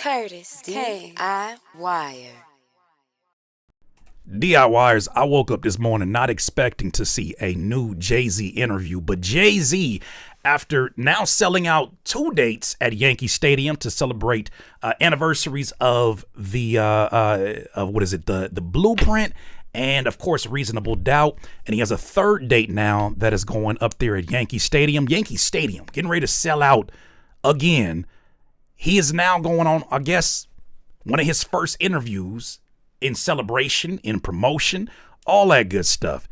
Curtis DIY. DIYers, I woke up this morning not expecting to see a new Jay-Z interview, but Jay-Z, after now selling out 2 dates at Yankee Stadium to celebrate anniversaries of the the Blueprint and of course Reasonable Doubt, and he has a 3rd date now that is going up there at Yankee Stadium. Yankee Stadium getting ready to sell out again. He is now going on, I guess, one of his first interviews in celebration, in promotion, all that good stuff.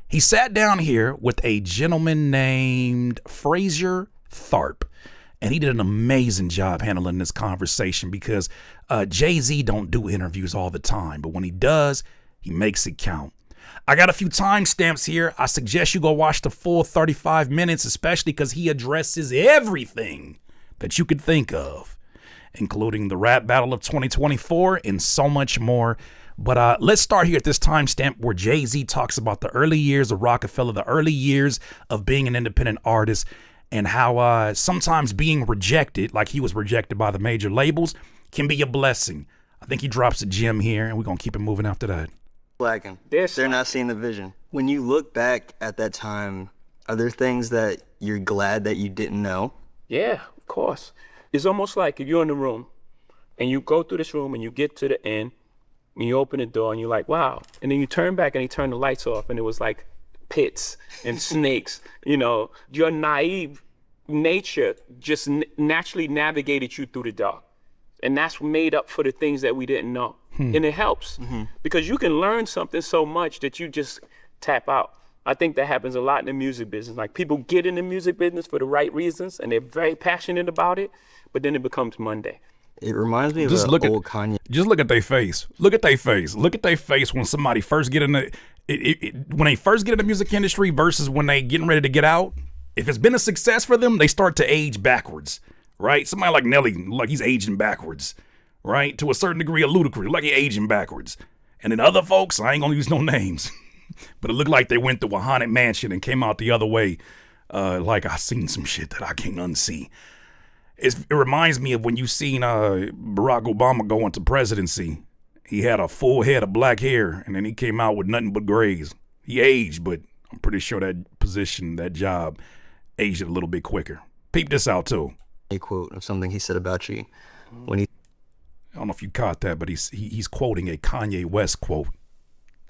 He sat down here with a gentleman named Fraser Tharp, and he did an amazing job handling this conversation because Jay-Z don't do interviews all the time, but when he does, he makes it count. I got a few timestamps here. I suggest you go watch the full 35 minutes, especially because he addresses everything that you could think of, including the rap battle of 2024 and so much more. But let's start here at this timestamp where Jay-Z talks about the early years of Rockefeller, the early years of being an independent artist, and how sometimes being rejected, like he was rejected by the major labels, can be a blessing. I think he drops a gem here, and we're going to keep it moving after that. Slacking. They're not seeing the vision. When you look back at that time, are there things that you're glad that you didn't know? Yeah, of course. It's almost like if you're in the room and you go through this room and you get to the end and you open the door and you're like, wow. And then you turn back and you turn the lights off and it was like pits and snakes. You know, your naive nature just naturally navigated you through the dark. And that's made up for the things that we didn't know. And it helps because you can learn something so much that you just tap out. I think that happens a lot in the music business. Like people get in the music business for the right reasons and they're very passionate about it, but then it becomes Monday. It reminds me of old Kanye. Just look at their face. Look at their face. Look at their face when somebody first get in when they first get in the music industry versus when they getting ready to get out. If it's been a success for them, they start to age backwards, right? Somebody like Nelly, like he's aging backwards, right? To a certain degree of ludicrous, like he's aging backwards. And then other folks, I ain't gonna use no names, but it looked like they went through a haunted mansion and came out the other way. Like I seen some shit that I can't unsee. It reminds me of when you seen Barack Obama go into presidency. He had a full head of black hair, and then he came out with nothing but grays. He aged, but I'm pretty sure that position, that job, aged a little bit quicker. Peep this out, too. A quote of something he said about you when he... I don't know if you caught that, but he's quoting a Kanye West quote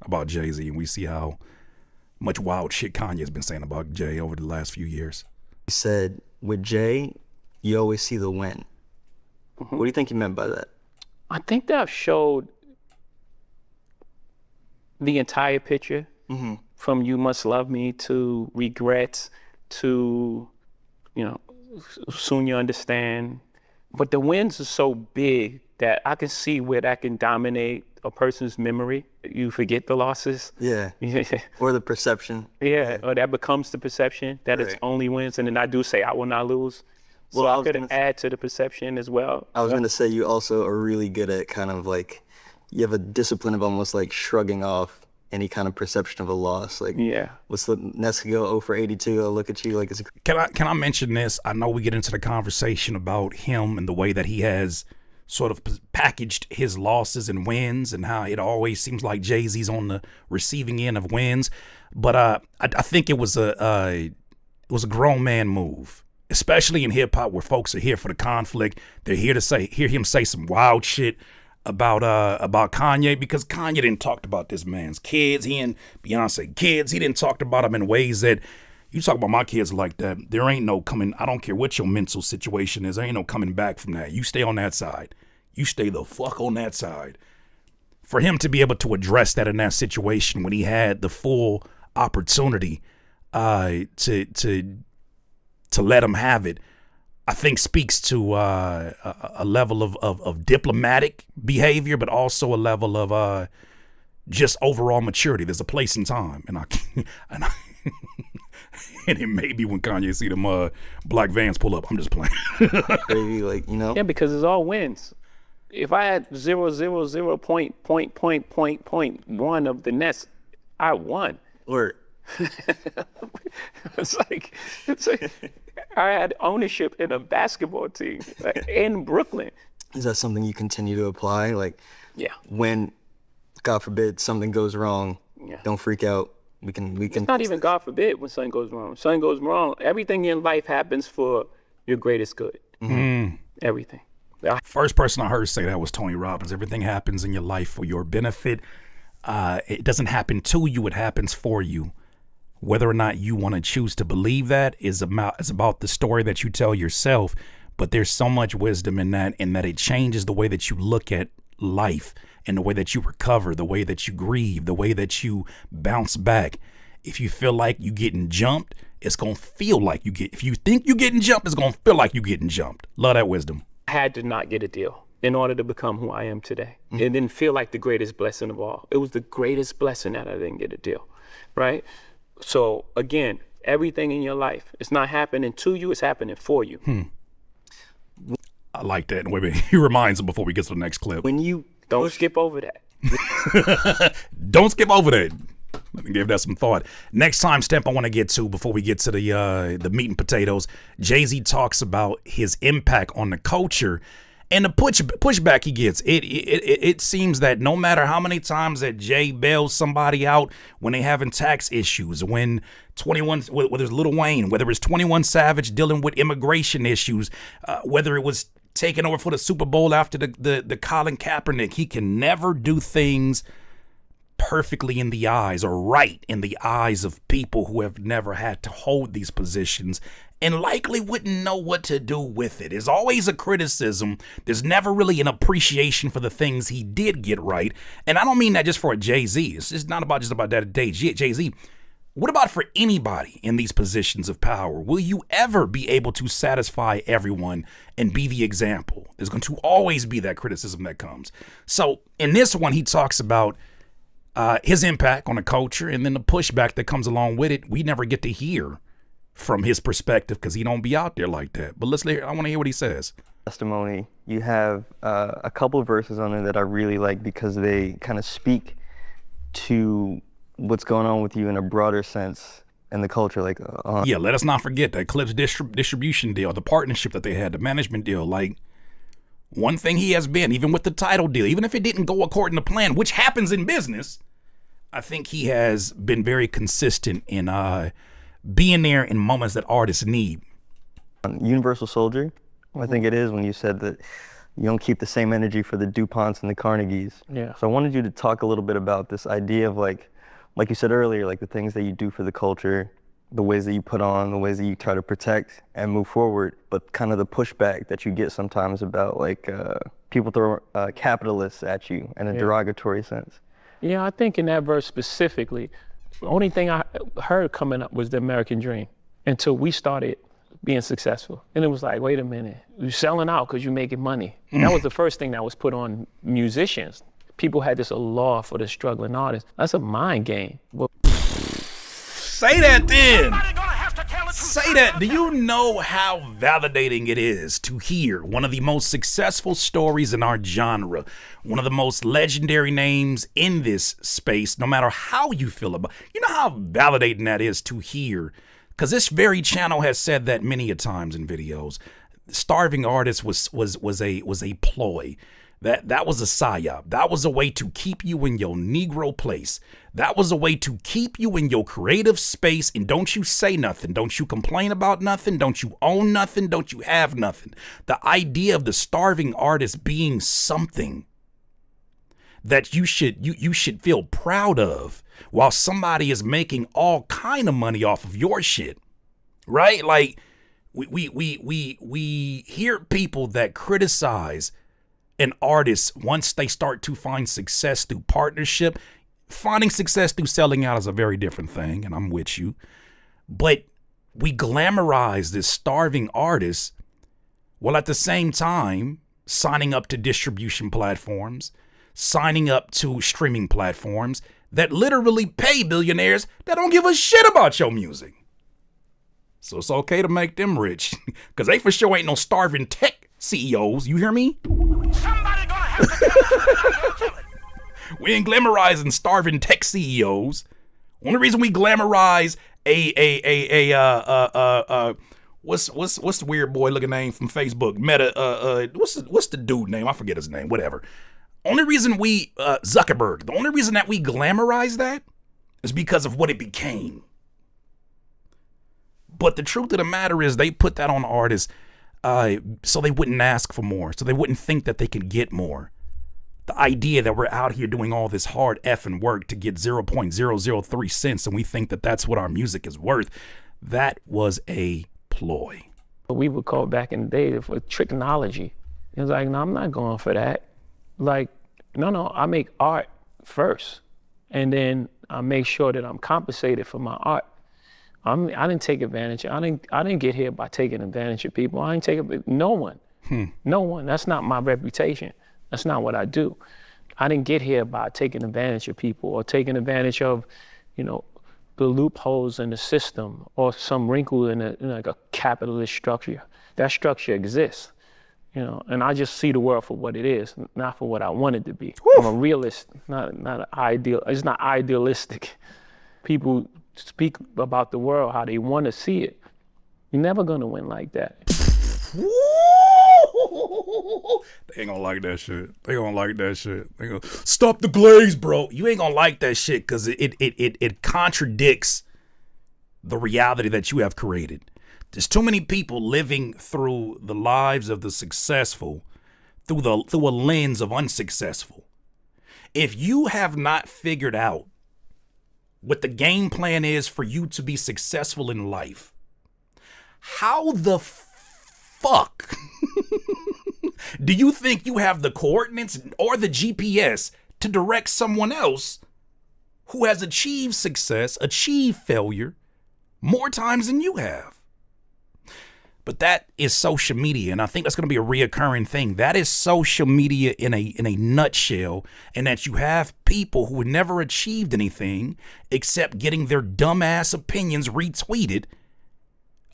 about Jay-Z, and we see how much wild shit Kanye's been saying about Jay over the last few years. He said, with Jay, you always see the win. What do you think he meant by that? I think that showed the entire picture from You Must Love Me to Regrets to, Soon You Understand. But the wins are so big that I can see where that can dominate a person's memory. You forget the losses. Yeah. Or the perception. Yeah, or that becomes the perception that it's only wins. And then I do say, I will not lose. So I could add to the perception as well. I was going to say you also are really good at kind of like, you have a discipline of almost like shrugging off any kind of perception of a loss. Like, what's the next go 0 for 82? I'll look at you like it's a... Can I mention this? I know we get into the conversation about him and the way that he has sort of packaged his losses and wins and how it always seems like Jay-Z's on the receiving end of wins. But I think it was a grown man move, especially in hip hop where folks are here for the conflict. They're here to hear him say some wild shit about Kanye, because Kanye didn't talk about this man's kids. He and Beyonce kids, he didn't talk about them in ways that you talk about my kids like that. There ain't no coming. I don't care what your mental situation is. There ain't no coming back from that. You stay on that side. You stay the fuck on that side. For him to be able to address that in that situation when he had the full opportunity to let him have it, I think speaks to a level of diplomatic behavior, but also a level of just overall maturity. There's a place and time, and it may be when Kanye see them black vans pull up. I'm just playing. Maybe Yeah, because it's all wins. If I had 0.1 of the nets, I won. Or it's like I had ownership in a basketball team in Brooklyn. Is that something you continue to apply? Like, Yeah. when, God forbid, something goes wrong, Yeah. don't freak out. We can. It's not even God forbid when something goes wrong. Something goes wrong. Everything in life happens for your greatest good. Everything. First person I heard say that was Tony Robbins. Everything happens in your life for your benefit. It doesn't happen to you, it happens for you. Whether or not you want to choose to believe that is about the story that you tell yourself. But there's so much wisdom in that it changes the way that you look at life and the way that you recover, the way that you grieve, the way that you bounce back. If you feel like you getting jumped, it's going to feel like if you think you're getting jumped, it's going to feel like you getting jumped. Love that wisdom. I had to not get a deal in order to become who I am today. It didn't feel like the greatest blessing of all. It was the greatest blessing that I didn't get a deal, right? So again, everything in your life, it's not happening to you, it's happening for you. I like that. Wait a minute. He reminds him before we get to the next clip. When you Don't skip over that. Don't skip over that. Let me give that some thought. Next time stamp I want to get to before we get to the meat and potatoes. Jay-Z talks about his impact on the culture and the pushback he gets. It seems that no matter how many times that Jay bails somebody out when they having tax issues, when 21, whether it's Lil Wayne, whether it's 21 Savage dealing with immigration issues, whether it was taking over for the Super Bowl after the Colin Kaepernick, he can never do things perfectly in the eyes or right in the eyes of people who have never had to hold these positions and likely wouldn't know what to do with it. There's always a criticism. There's never really an appreciation for the things he did get right. And I don't mean that just for a Jay-Z. It's just not about that day. Jay-Z. What about for anybody in these positions of power? Will you ever be able to satisfy everyone and be the example? There's going to always be that criticism that comes. So in this one, he talks about his impact on the culture and then the pushback that comes along with it. We never get to hear from his perspective because he don't be out there like that. But I want to hear what he says. Testimony, you have a couple of verses on there that I really like because they kind of speak to what's going on with you in a broader sense in the culture. Like, yeah, let us not forget that Clip's distribution deal, the partnership that they had, the management deal. Like, one thing he has been, even with the title deal, even if it didn't go according to plan, which happens in business, I think he has been very consistent in being there in moments that artists need. Universal Soldier, I think it is, when you said that you don't keep the same energy for the DuPonts and the Carnegies. Yeah. So I wanted you to talk a little bit about this idea of like you said earlier, like the things that you do for the culture, the ways that you put on, the ways that you try to protect and move forward, but kind of the pushback that you get sometimes about like people throw capitalists at you in a derogatory sense. Yeah, I think in that verse specifically, the only thing I heard coming up was the American dream until we started being successful. And it was like, wait a minute, you're selling out because you're making money. That was the first thing that was put on musicians. People had this allure for the struggling artist. That's a mind game. Well, say that then. Say that. Do you know how validating it is to hear one of the most successful stories in our genre, one of the most legendary names in this space, no matter how you feel about it? You know how validating that is to hear? Because this very channel has said that many a times in videos. Starving Artist was a ploy. That was a psyop. That was a way to keep you in your Negro place. That was a way to keep you in your creative space. And don't you say nothing. Don't you complain about nothing. Don't you own nothing. Don't you have nothing. The idea of the starving artist being something that you should feel proud of while somebody is making all kind of money off of your shit, right? Like we hear people that criticize an artist once they start to find success through partnership. Finding success through selling out is a very different thing, and I'm with you. But we glamorize this starving artist while at the same time signing up to distribution platforms, signing up to streaming platforms that literally pay billionaires that don't give a shit about your music. So it's okay to make them rich because they for sure ain't no starving tech CEOs. You hear me? Somebody gonna have to We ain't glamorizing starving tech CEOs. Only reason we glamorize what's the weird boy looking name from Facebook? Meta. What's the dude name? I forget his name. Whatever. Only reason we Zuckerberg. The only reason that we glamorize that is because of what it became. But the truth of the matter is, they put that on artists so they wouldn't ask for more, so they wouldn't think that they could get more. The idea that we're out here doing all this hard effing work to get 0.003 cents and we think that that's what our music is worth, that was a ploy. We would call back in the day for tricknology. It was like, no, I'm not going for that. Like, no, I make art first, and then I make sure that I'm compensated for my art. I didn't take advantage. I didn't get here by taking advantage of people. I didn't take no one. No one. That's not my reputation. That's not what I do. I didn't get here by taking advantage of people or taking advantage of, the loopholes in the system or some wrinkle in like a capitalist structure. That structure exists, and I just see the world for what it is, not for what I want it to be. Woo! I'm a realist, not an ideal. It's not idealistic. People speak about the world how they want to see it. You're never gonna win like that. They ain't gonna like that shit. They gonna stop the glaze, bro. You ain't gonna like that shit because it contradicts the reality that you have created. There's too many people living through the lives of the successful through a lens of unsuccessful. If you have not figured out what the game plan is for you to be successful in life, how the fuck do you think you have the coordinates or the GPS to direct someone else who has achieved success, achieved failure more times than you have? But that is social media, and I think that's going to be a reoccurring thing. That is social media in a nutshell, and that you have people who never achieved anything except getting their dumbass opinions retweeted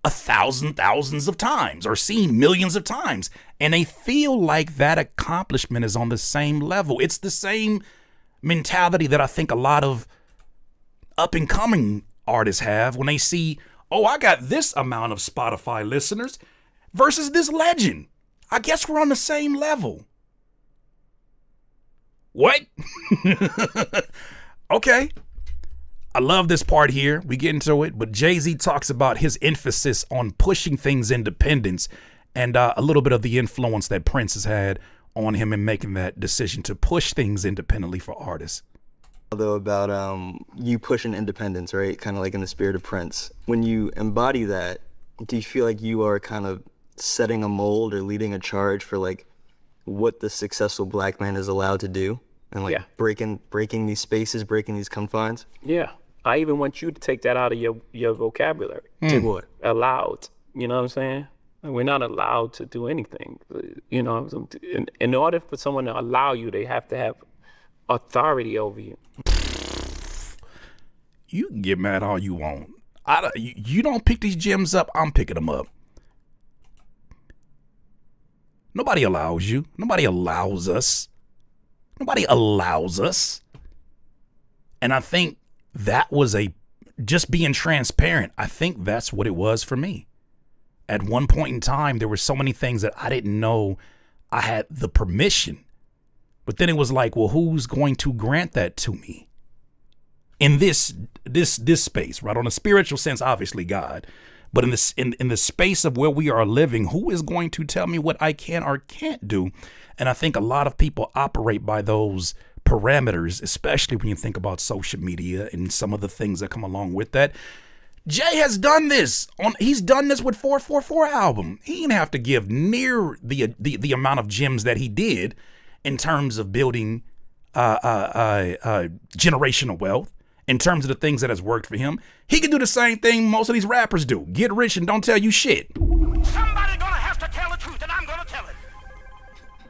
thousands of times or seen millions of times, and they feel like that accomplishment is on the same level. It's the same mentality that I think a lot of up-and-coming artists have when they see, oh, I got this amount of Spotify listeners versus this legend. I guess we're on the same level. What? Okay. I love this part here. We get into it, but Jay-Z talks about his emphasis on pushing things independence and a little bit of the influence that Prince has had on him in making that decision to push things independently for artists. Though about you pushing independence, right? Kind of like in the spirit of Prince. When you embody that, do you feel like you are kind of setting a mold or leading a charge for like what the successful black man is allowed to do, and like breaking these spaces, breaking these confines? Yeah. I even want you to take that out of your vocabulary. Take what? Allowed. You know what I'm saying? We're not allowed to do anything. In order for someone to allow you, they have to have authority over you. You can get mad all you want. You don't pick these gems up, I'm picking them up. Nobody allows you. Nobody allows us. Nobody allows us. And I think that was just being transparent. I think that's what it was for me. At one point in time, there were so many things that I didn't know I had the permission. But then it was like, well, who's going to grant that to me? In this space, right? On a spiritual sense, obviously God. But in the space of where we are living, who is going to tell me what I can or can't do? And I think a lot of people operate by those parameters, especially when you think about social media and some of the things that come along with that. Jay has done this. He's done this with 444 album. He didn't have to give near the amount of gems that he did in terms of building generational wealth, in terms of the things that has worked for him. He can do the same thing most of these rappers do. Get rich and don't tell you shit. Somebody gonna have to tell the truth, and I'm gonna tell it.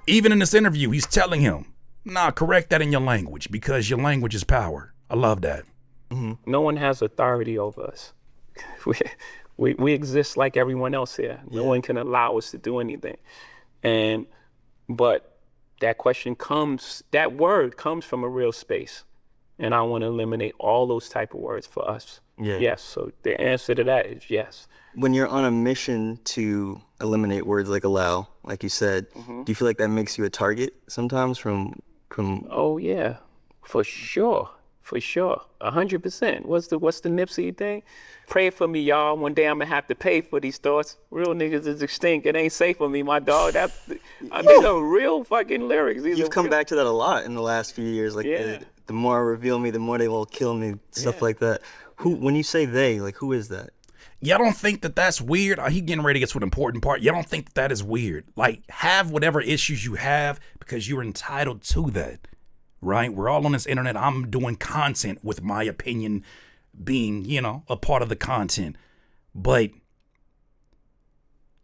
Even in this interview, he's telling him, nah, correct that in your language because your language is power. I love that. Mm-hmm. No one has authority over us. We exist like everyone else here. No one can allow us to do anything. But that word comes from a real space. And I want to eliminate all those type of words for us. Yeah. Yes. So the answer to that is yes. When you're on a mission to eliminate words like allow, like you said, do you feel like that makes you a target sometimes from Oh yeah, for sure. For sure, 100%. What's the Nipsey thing? Pray for me, y'all. One day I'm gonna have to pay for these thoughts. Real niggas is extinct. It ain't safe for me, my dog. These are real fucking lyrics. You've come back to that a lot in the last few years. Like the more reveal me, the more they will kill me. Stuff like that. When you say they, like who is that? Y'all don't think that that's weird? He getting ready to get to an important part. Y'all don't think that is weird? Like, have whatever issues you have because you're entitled to that, right? We're all on this internet. I'm doing content with my opinion being, a part of the content. But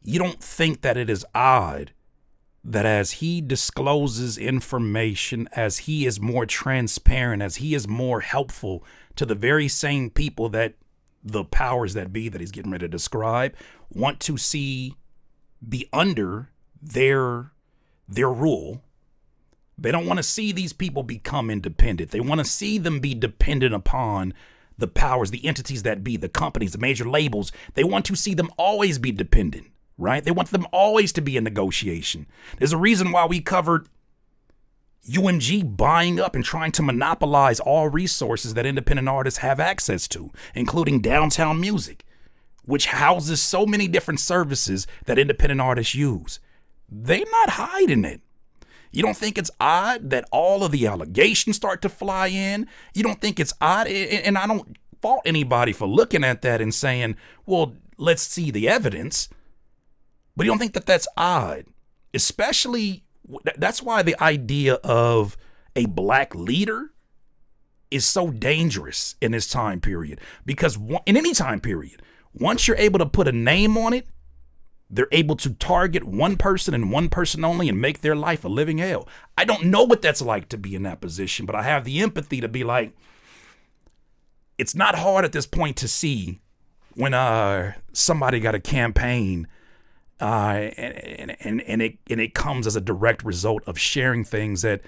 you don't think that it is odd that as he discloses information, as he is more transparent, as he is more helpful to the very same people that the powers that be that he's getting ready to describe want to see be under their rule. They don't want to see these people become independent. They want to see them be dependent upon the powers, the entities that be, the companies, the major labels. They want to see them always be dependent, right? They want them always to be in negotiation. There's a reason why we covered UMG buying up and trying to monopolize all resources that independent artists have access to, including downtown music, which houses so many different services that independent artists use. They're not hiding it. You don't think it's odd that all of the allegations start to fly in? You don't think it's odd? And I don't fault anybody for looking at that and saying, well, let's see the evidence. But you don't think that that's odd? Especially, that's why the idea of a black leader is so dangerous in this time period. Because in any time period, once you're able to put a name on it, they're able to target one person and one person only and make their life a living hell. I don't know what that's like to be in that position, but I have the empathy to be like, it's not hard at this point to see when somebody got a campaign and it comes as a direct result of sharing things that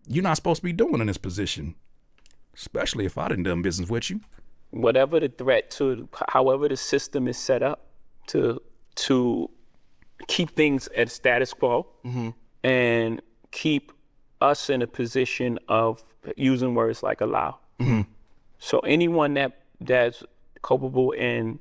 you're not supposed to be doing in this position, especially if I didn't do business with you. Whatever the threat to, however the system is set up to keep things at status quo and keep us in a position of using words like allow. So anyone that's culpable in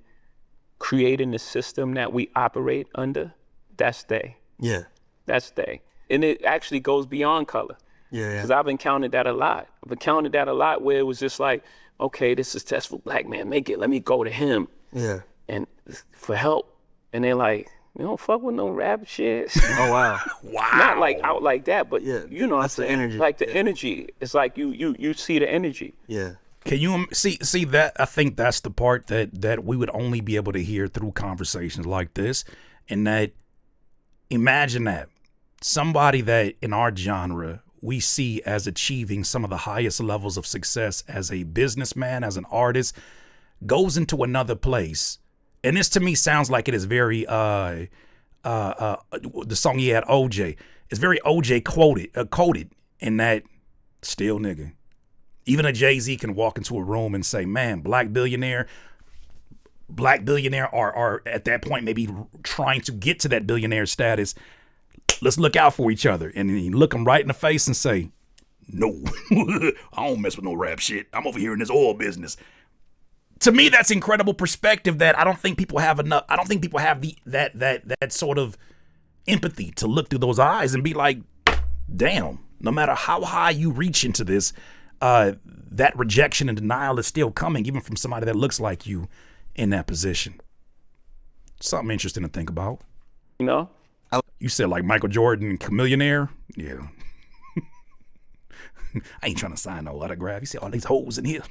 creating the system that we operate under, that's they. Yeah. That's they. And it actually goes beyond color. Yeah. Because I've encountered that a lot. I've encountered that a lot where it was just like, okay, this successful black man, make it, let me go to him. Yeah. And for help. And they're like, you don't fuck with no rap shit. Oh, wow. Wow. Not like out like that, but Yeah, you know what I'm that's the saying? energy. Like the energy. It's like you see the energy. Yeah. Can you see that? I think that's the part that we would only be able to hear through conversations like this. And that, imagine that somebody that in our genre we see as achieving some of the highest levels of success as a businessman, as an artist, goes into another place. And this to me sounds like it is very the song he had, OJ. It's very OJ coded in that still nigga. Even a Jay-Z can walk into a room and say, man, black billionaire are at that point maybe trying to get to that billionaire status. Let's look out for each other. And then you look them right in the face and say, no, I don't mess with no rap shit. I'm over here in this oil business. To me, that's incredible perspective that I don't think people have enough. I don't think people have that sort of empathy to look through those eyes and be like, damn, no matter how high you reach into this, that rejection and denial is still coming, even from somebody that looks like you in that position. Something interesting to think about. You know? You said like Michael Jordan, Chameleonaire? Yeah. I ain't trying to sign no autograph. You see all these holes in here.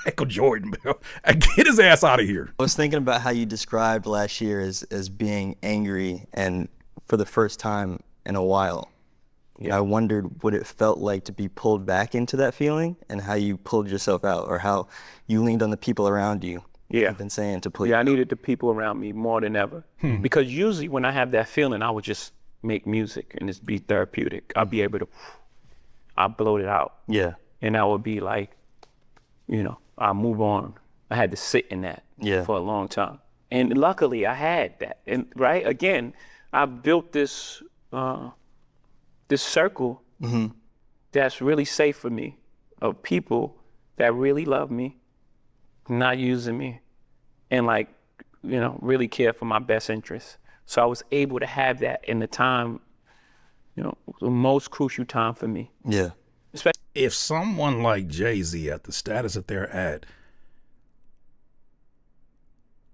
Michael Jordan, bro. Get his ass out of here. I was thinking about how you described last year as being angry and for the first time in a while. Yeah. I wondered what it felt like to be pulled back into that feeling and how you pulled yourself out or how you leaned on the people around you. Yeah. I've been saying to pull you I out. needed the people around me more than ever. Because usually when I have that feeling, I would just make music and just be therapeutic. I'll be able to, I'll bloat it out. Yeah. and I would be like, I'll move on. I had to sit in that for a long time. And luckily I had that. And right, again, I built this this circle that's really safe for me, of people that really love me, not using me, and like, really care for my best interests. So I was able to have that in the time, the most crucial time for me. Yeah. If someone like Jay-Z at the status that they're at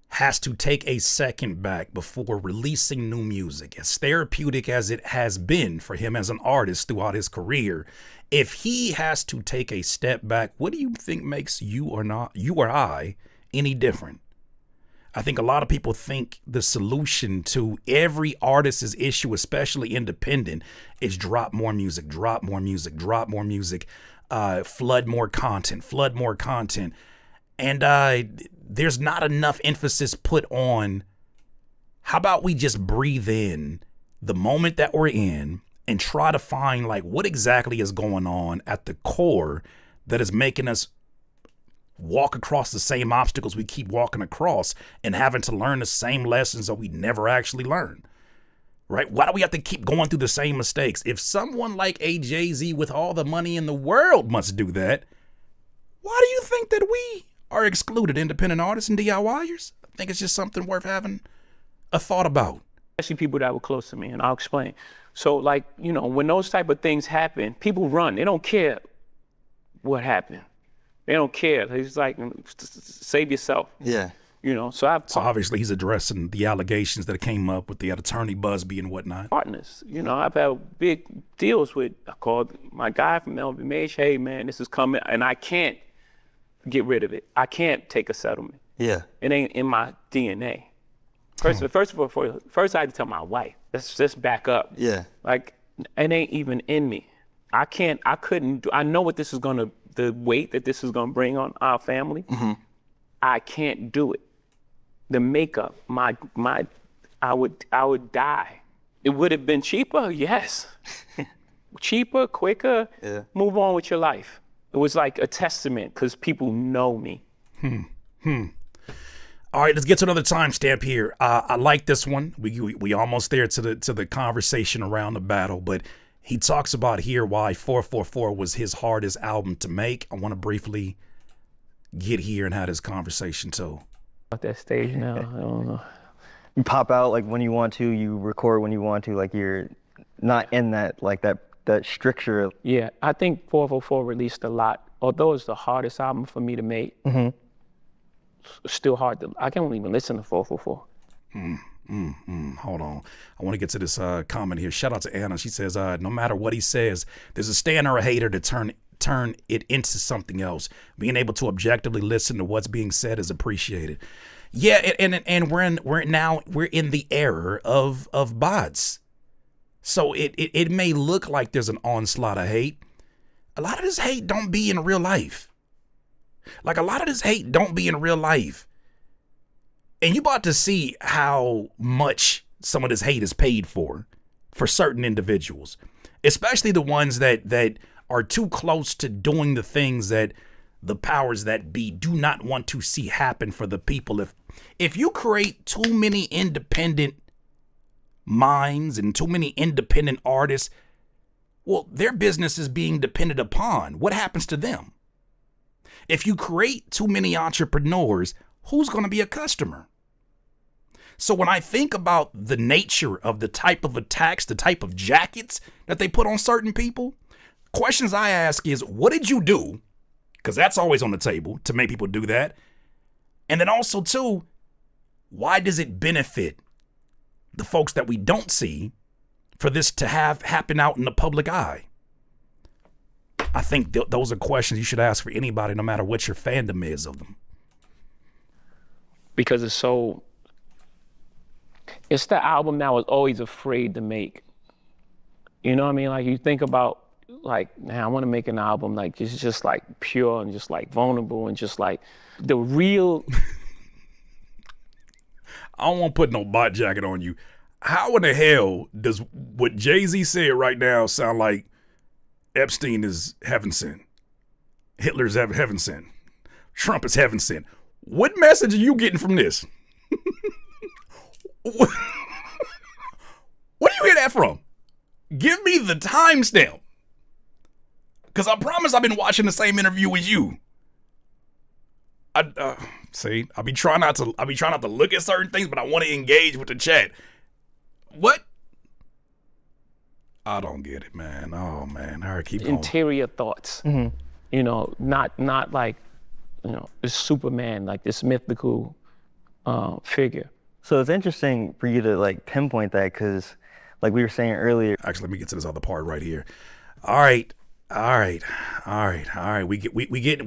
has to take a second back before releasing new music, as therapeutic as it has been for him as an artist throughout his career, if he has to take a step back, what do you think makes you or I any different? I think a lot of people think the solution to every artist's issue, especially independent, is drop more music, drop more music, drop more music, flood more content. And there's not enough emphasis put on, how about we just breathe in the moment that we're in and try to find like what exactly is going on at the core that is making us walk across the same obstacles we keep walking across and having to learn the same lessons that we never actually learn, right? Why do we have to keep going through the same mistakes? If someone like a Jay-Z with all the money in the world must do that, why do you think that we are excluded, independent artists and DIYers? I think it's just something worth having a thought about. Especially people that were close to me, and I'll explain. So like, when those type of things happen, people run. They don't care what happened. They don't care. It's like, save yourself. Yeah. So obviously he's addressing the allegations that came up with the attorney Busby and whatnot. Partners. I've had big deals with, I called my guy from LVMH, hey man, this is coming, and I can't get rid of it. I can't take a settlement. Yeah. It ain't in my DNA. First of all, first I had to tell my wife, let's just back up. Yeah. Like, it ain't even in me. I know what this is the weight that this is gonna bring on our family. I can't do it. The makeup, I would die. It would have been cheaper, yes. Cheaper, quicker, move on with your life. It was like a testament because people know me. All right, let's get to another timestamp here. I like this one. We almost there to the conversation around the battle, but he talks about here why 444 was his hardest album to make. I want to briefly get here and have this conversation too. At that stage now, I don't know. You pop out like when you want to, you record when you want to, like you're not in that, like that stricture. Yeah, I think 444 released a lot. Although it's the hardest album for me to make, it's still hard I can't even listen to 444. Hold on. I want to get to this comment here. Shout out to Anna. She says, no matter what he says, there's a stan or a hater to turn it into something else. Being able to objectively listen to what's being said is appreciated. Yeah, and we're in the era of bots. So it may look like there's an onslaught of hate. A lot of this hate don't be in real life. Like a lot of this hate don't be in real life. And you about to see how much some of this hate is paid for certain individuals, especially the ones that are too close to doing the things that the powers that be do not want to see happen for the people. If you create too many independent minds and too many independent artists, well, their business is being depended upon. What happens to them? If you create too many entrepreneurs, who's going to be a customer? So when I think about the nature of the type of attacks, the type of jackets that they put on certain people, questions I ask is, what did you do? Because that's always on the table to make people do that. And then also, too, why does it benefit the folks that we don't see for this to have happen out in the public eye? I think those are questions you should ask for anybody, no matter what your fandom is of them. Because it's the album that I was always afraid to make. You know what I mean? Like you think about, like, man, I want to make an album like it's just like pure and just like vulnerable and just like the real. I don't want to put no bot jacket on you. How in the hell does what Jay-Z said right now sound like Epstein is heaven sent? Hitler's heaven sent. Trump is heaven sent. What message are you getting from this? Where do you hear that from? Give me the timestamp. Because I promise I've been watching the same interview as you. See, I'll be trying not to look at certain things, but I want to engage with the chat. What? I don't get it, man. Oh man, all right, keep going. Interior thoughts. You know, not like, you know, this Superman, like this mythical figure. So it's interesting for you to like pinpoint that, because like we were saying earlier. Actually, let me get to this other part right here. All right. We get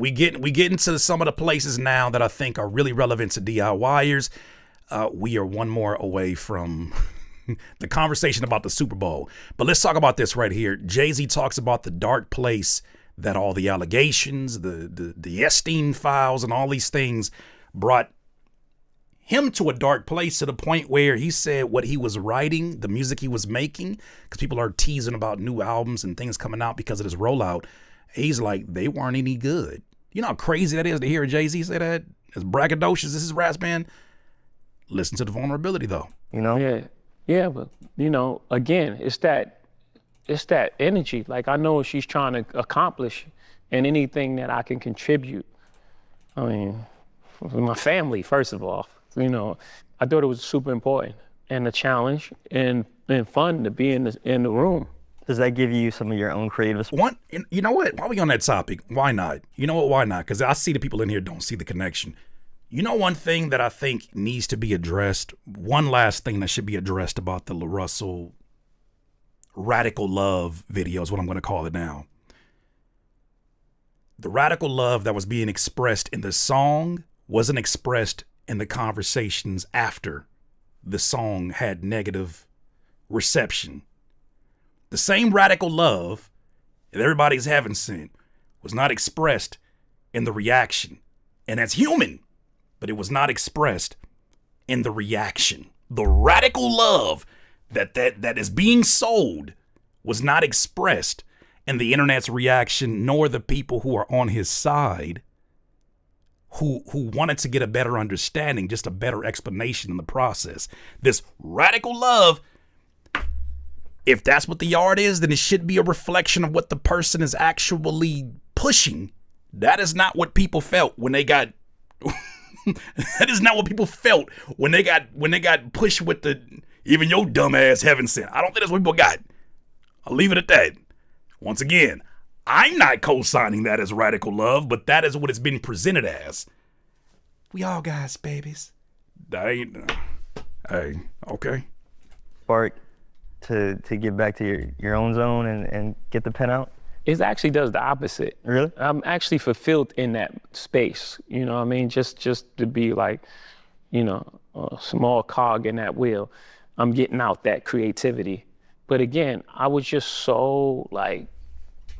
into some of the places now that I think are really relevant to DIYers. We are one more away from the conversation about the Super Bowl. But let's talk about this right here. Jay-Z talks about the dark place that all the allegations, the Epstein files and all these things brought him to a dark place, to the point where he said what he was writing, the music he was making, because people are teasing about new albums and things coming out because of this rollout. He's like, they weren't any good. You know how crazy that is to hear Jay-Z say that? As braggadocious as his rap band. Listen to the vulnerability though. You know? Yeah, but you know, again, it's that energy. Like, I know what she's trying to accomplish, and anything that I can contribute. I mean, for my family, first of all. You know, I thought it was super important and a challenge and fun to be in the room. Does that give you some of your own creative? You know what? While we on that topic, why not? You know what? Why not? Because I see the people in here don't see the connection. You know, one thing that I think needs to be addressed, one last thing that should be addressed about the La Russell radical love video is what I'm going to call it now. The radical love that was being expressed in the song wasn't expressed in the conversations after the song had negative reception. The same radical love that everybody's having seen was not expressed in the reaction. And that's human, but it was not expressed in the reaction. The radical love that is being sold was not expressed in the internet's reaction, nor the people who are on his side who wanted to get a better understanding, just a better explanation in the process. This radical love, if that's what the art is, then it should be a reflection of what the person is actually pushing. That is not what people felt when they got that is not what people felt when they got pushed with the even your dumb ass heaven sent. I don't think that's what people got. I'll leave it at that. Once again, I'm not co-signing that as radical love, but that is what it's been presented as. We all guys, babies. That ain't. Hey, okay. Spark to get back to your own zone and get the pen out? It actually does the opposite. Really? I'm actually fulfilled in that space. You know what I mean? Just to be like, you know, a small cog in that wheel. I'm getting out that creativity. But again, I was just so like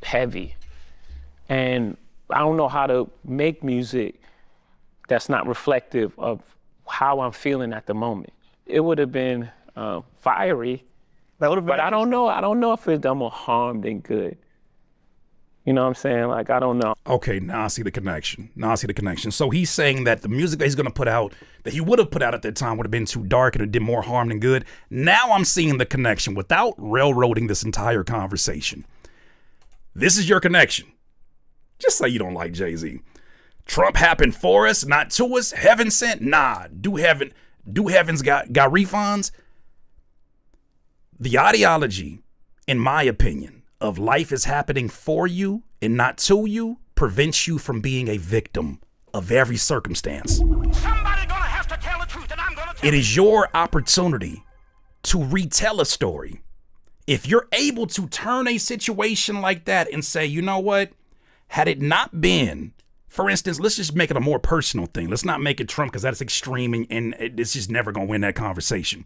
heavy. And I don't know how to make music that's not reflective of how I'm feeling at the moment. It would have been fiery, That would have been. but I don't know if it's done more harm than good. You know what I'm saying? Like, I don't know. Okay, now I see the connection. So he's saying that the music that he's going to put out, that he would have put out at that time, would have been too dark and it did more harm than good. Now I'm seeing the connection without railroading this entire conversation. This is your connection. Just say you don't like Jay-Z. Trump happened for us, not to us. Heaven sent? Nah. Do heaven's got refunds? The ideology, in my opinion, of life is happening for you and not to you prevents you from being a victim of every circumstance. Somebody gonna have to tell the truth, and I'm gonna tell It is your opportunity to retell a story. If you're able to turn a situation like that and say, you know what, had it not been, for instance, let's just make it a more personal thing. Let's not make it Trump, because that's extreme and it's just never going to win that conversation.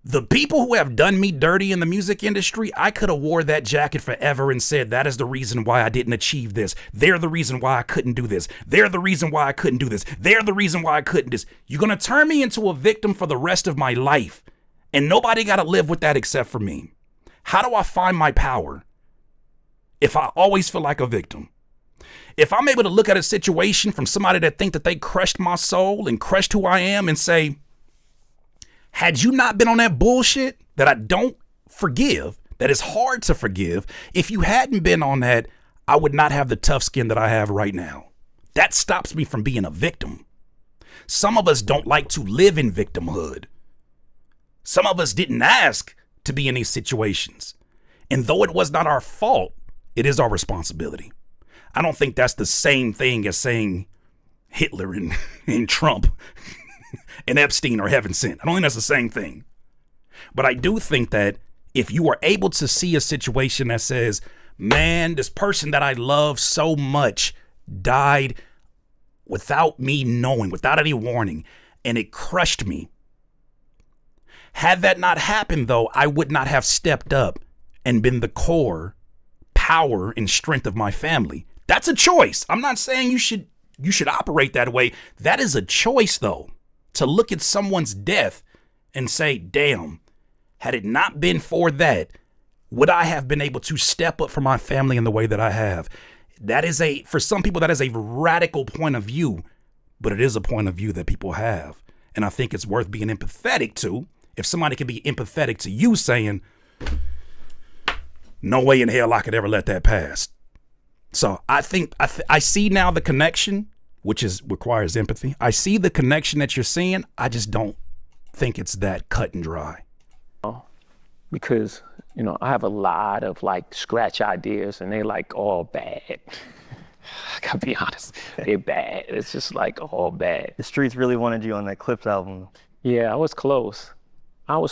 The people who have done me dirty in the music industry, I could have wore that jacket forever and said, that is the reason why I didn't achieve this. They're the reason why I couldn't do this. They're the reason why I couldn't do this. They're the reason why I couldn't do this. You're going to turn me into a victim for the rest of my life. And nobody got to live with that except for me. How do I find my power if I always feel like a victim? If I'm able to look at a situation from somebody that think that they crushed my soul and crushed who I am and say, had you not been on that bullshit that I don't forgive, that is hard to forgive, if you hadn't been on that, I would not have the tough skin that I have right now. That stops me from being a victim. Some of us don't like to live in victimhood. Some of us didn't ask to be in these situations. And though it was not our fault, it is our responsibility. I don't think that's the same thing as saying Hitler and Trump and Epstein are heaven sent. I don't think that's the same thing. But I do think that if you are able to see a situation that says, man, this person that I love so much died without me knowing, without any warning, and it crushed me. Had that not happened, though, I would not have stepped up and been the core, power, and strength of my family. That's a choice. I'm not saying you should operate that way. That is a choice, though, to look at someone's death and say, damn, had it not been for that, would I have been able to step up for my family in the way that I have? That is for some people, that is a radical point of view, but it is a point of view that people have. And I think it's worth being empathetic to. If somebody can be empathetic to you saying, no way in hell I could ever let that pass. So I think I see now the connection, which requires empathy. I see the connection that you're seeing. I just don't think it's that cut and dry. Because, you know, I have a lot of like scratch ideas and they like all bad. I gotta be honest, they're bad. It's just like all bad. The streets really wanted you on that Clips album. Yeah, I was close. I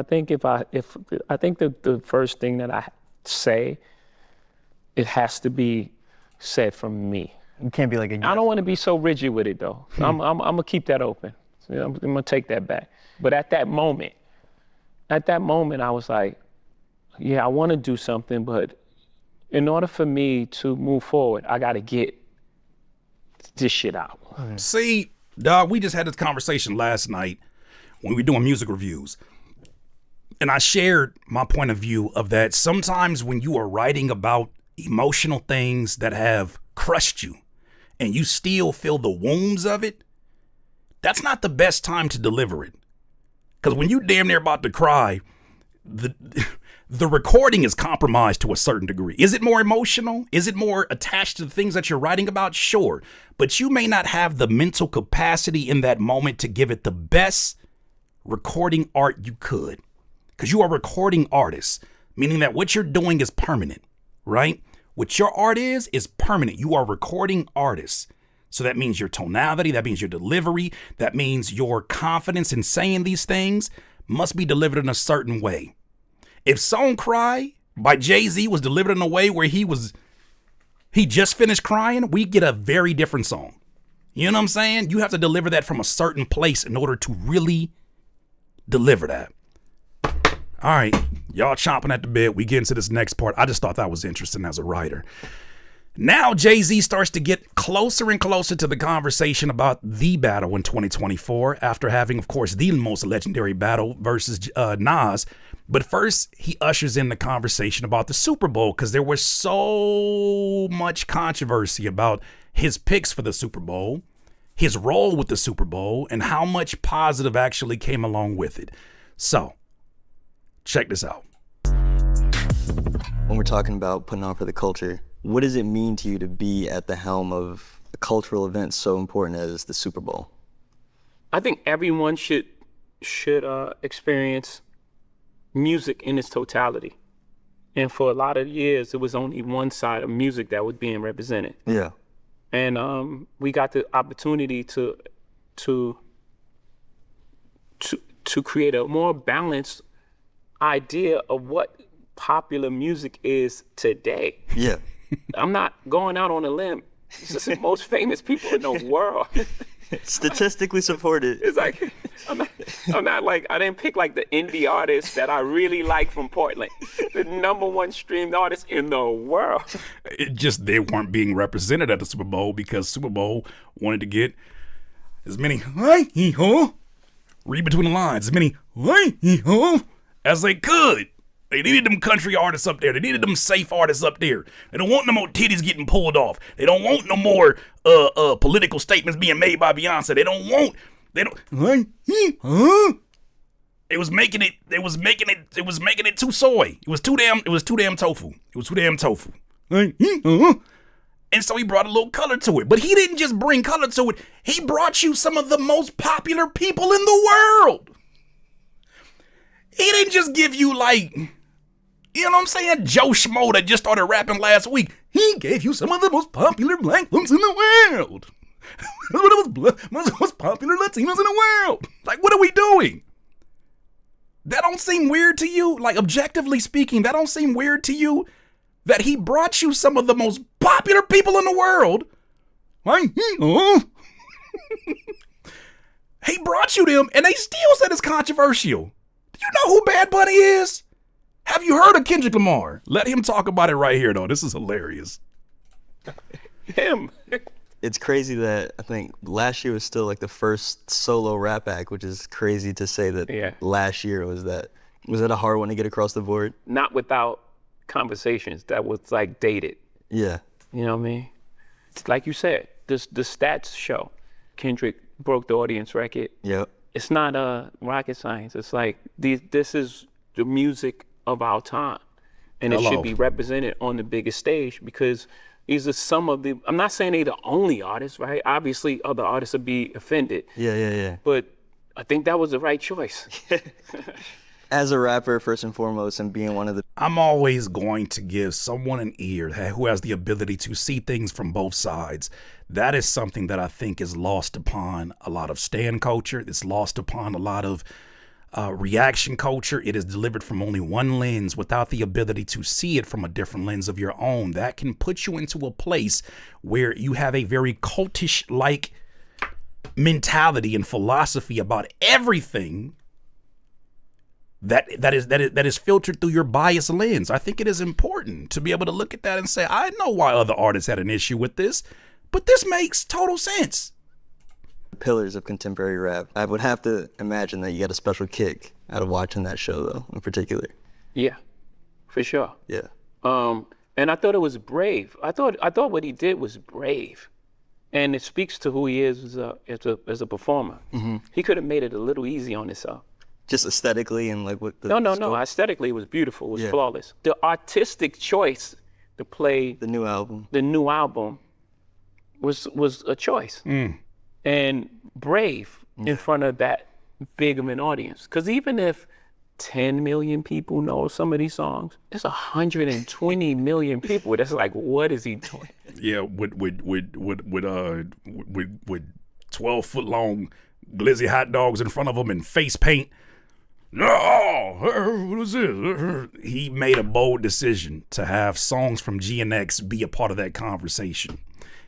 think I think the first thing that I say, it has to be said from me. You can't be like I don't want to be so rigid with it though. I'm gonna keep that open. So I'm gonna take that back. But at that moment, I was like, yeah, I want to do something, but in order for me to move forward, I got to get this shit out. See, dog, we just had this conversation last night when we were doing music reviews. And I shared my point of view of that. Sometimes when you are writing about emotional things that have crushed you and you still feel the wounds of it, that's not the best time to deliver it. Because when you damn near about to cry, the recording is compromised to a certain degree. Is it more emotional? Is it more attached to the things that you're writing about? Sure. But you may not have the mental capacity in that moment to give it the best recording art you could. Because you are recording artists, meaning that what you're doing is permanent, right? What your art is permanent. You are recording artists. So that means your tonality, that means your delivery, that means your confidence in saying these things must be delivered in a certain way. If Song Cry by Jay-Z was delivered in a way where he just finished crying, we get a very different song. You know what I'm saying? You have to deliver that from a certain place in order to really deliver that. All right, y'all chomping at the bit. We get into this next part. I just thought that was interesting as a writer. Now Jay-Z starts to get closer and closer to the conversation about the battle in 2024 after having, of course, the most legendary battle versus Nas. But first, he ushers in the conversation about the Super Bowl because there was so much controversy about his picks for the Super Bowl, his role with the Super Bowl, and how much positive actually came along with it. So, check this out. When we're talking about putting on for the culture, what does it mean to you to be at the helm of a cultural event so important as the Super Bowl? I think everyone should experience music in its totality. And for a lot of years, it was only one side of music that was being represented. Yeah. And we got the opportunity to create a more balanced idea of what popular music is today. Yeah. I'm not going out on a limb. It's the most famous people in the world. Statistically supported. It's like, I'm not like, I didn't pick like the indie artists that I really like from Portland. The #1 streamed artist in the world. It just, they weren't being represented at the Super Bowl because Super Bowl wanted to get as many, read between the lines, as many, as they could. They needed them country artists up there. They needed them safe artists up there. They don't want no more titties getting pulled off. They don't want no more political statements being made by Beyonce. They don't. It was making it too soy. It was too damn tofu. And so he brought a little color to it. But he didn't just bring color to it. He brought you some of the most popular people in the world. He didn't just give you like, you know what I'm saying, Joe Schmo that just started rapping last week. He gave you some of the most popular black folks in the world. Most popular Latinos in the world. Like, what are we doing? That don't seem weird to you? Like, objectively speaking, that don't seem weird to you? That he brought you some of the most popular people in the world. He brought you them, and they still said it's controversial. Do you know who Bad Bunny is? Have you heard of Kendrick Lamar? Let him talk about it right here, though. This is hilarious. Him. It's crazy that I think last year was still like the first solo rap act, which is crazy to say that last year was that. Was that a hard one to get across the board? Not without conversations that was like dated. Yeah. You know what I mean? It's like you said, the stats show Kendrick broke the audience record. Yep. It's not rocket science. It's like this is the music of our time, and it should be represented on the biggest stage because these are some of the. I'm not saying they're the only artists, right? Obviously, other artists would be offended. Yeah. But I think that was the right choice. As a rapper, first and foremost, and being one of the... I'm always going to give someone an ear who has the ability to see things from both sides. That is something that I think is lost upon a lot of stan culture. It's lost upon a lot of reaction culture. It is delivered from only one lens without the ability to see it from a different lens of your own. That can put you into a place where you have a very cultish-like mentality and philosophy about everything that is filtered through your bias lens. I think it is important to be able to look at that and say, I know why other artists had an issue with this, but this makes total sense. Pillars of contemporary rap. I would have to imagine that you got a special kick out of watching that show, though, in particular. Yeah, for sure. Yeah. And I thought it was brave. I thought what he did was brave, and it speaks to who he is as a performer. Mm-hmm. He could have made it a little easy on himself. Just aesthetically and like what the No. Aesthetically, it was beautiful. It was flawless. The artistic choice to play the new album was a choice. And brave in front of that big of an audience. Because even if 10 million people know some of these songs, there's 120 million people. That's like, what is he doing? Yeah, with 12-foot long glizzy hot dogs in front of him and face paint. Oh, what is this? He made a bold decision to have songs from GNX be a part of that conversation.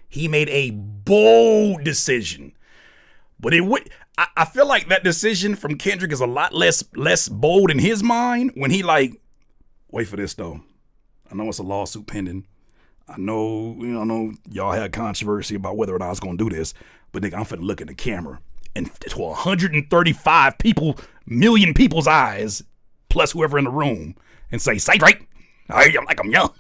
He made a bold decision. But I feel like that decision from Kendrick is a lot less bold in his mind when he like, wait for this though. I know it's a lawsuit pending. I know y'all had controversy about whether or not I was gonna do this, but nigga, I'm finna look at the camera and to 135 million people's eyes, plus whoever in the room, and say, right? I'm like I'm young.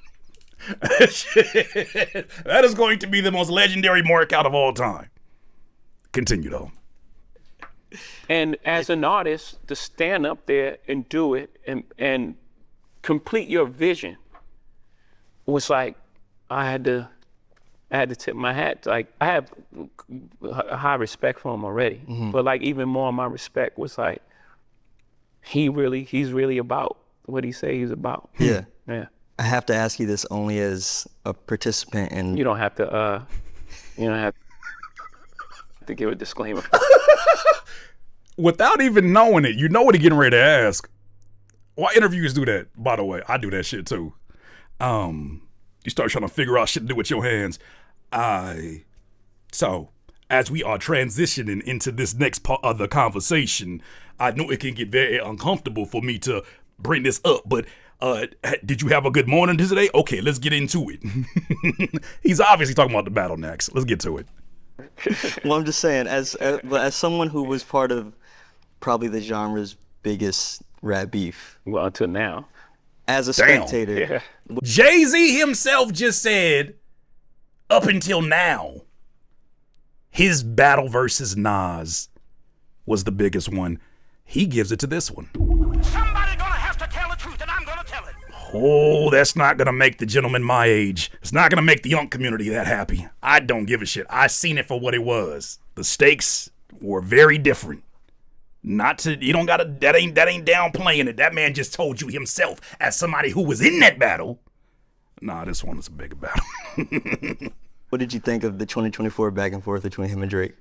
That is going to be the most legendary mark out of all time. Continue though. And as an artist, to stand up there and do it and complete your vision was like, I had to tip my hat. Like, I have a high respect for him already, but like even more, my respect was like, he's really about what he say he's about. Yeah. Yeah. I have to ask you this only as a participant in... You don't have to give a disclaimer. Without even knowing it, you know what he's getting ready to ask. Why interviewers do that, by the way? I do that shit too. You start trying to figure out shit to do with your hands. So, as we are transitioning into this next part of the conversation, I know it can get very uncomfortable for me to bring this up, but did you have a good morning today? Okay, let's get into it. He's obviously talking about the battle next. Let's get to it. Well, I'm just saying, as someone who was part of probably the genre's biggest rap beef. Well, until now. As a Damn. spectator, Yeah. Jay-Z himself just said, up until now, his battle versus Nas was the biggest one. He gives it to this one. Somebody gonna have to tell the truth, and I'm gonna tell it. Oh, that's not going to make the gentleman my age. It's not going to make the young community that happy. I don't give a shit. I seen it for what it was. The stakes were very different. Not to, you don't got to, that ain't downplaying it. That man just told you himself as somebody who was in that battle. Nah, this one is a bigger battle. what did you think of the 2024 back and forth between him and Drake?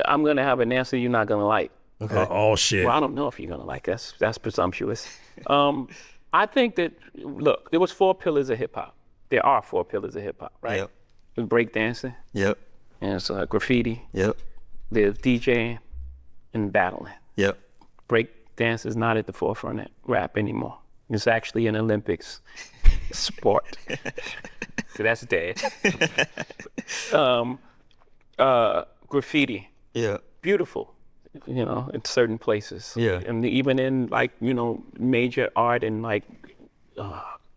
I'm gonna have an answer you're not gonna like. Okay. Oh, shit. Well, I don't know if you're gonna like. That's presumptuous. I think that, look, there was 4 pillars of hip hop. There are 4 pillars of hip hop, right? Yep. There's breakdancing, Yep. and it's graffiti. Yep. There's DJing and battling. Yep. Breakdance is not at the forefront of rap anymore. It's actually an Olympics sport. So that's dead. Graffiti, Yeah. beautiful, you know, in certain places. Yeah. And even in like, you know, major art and like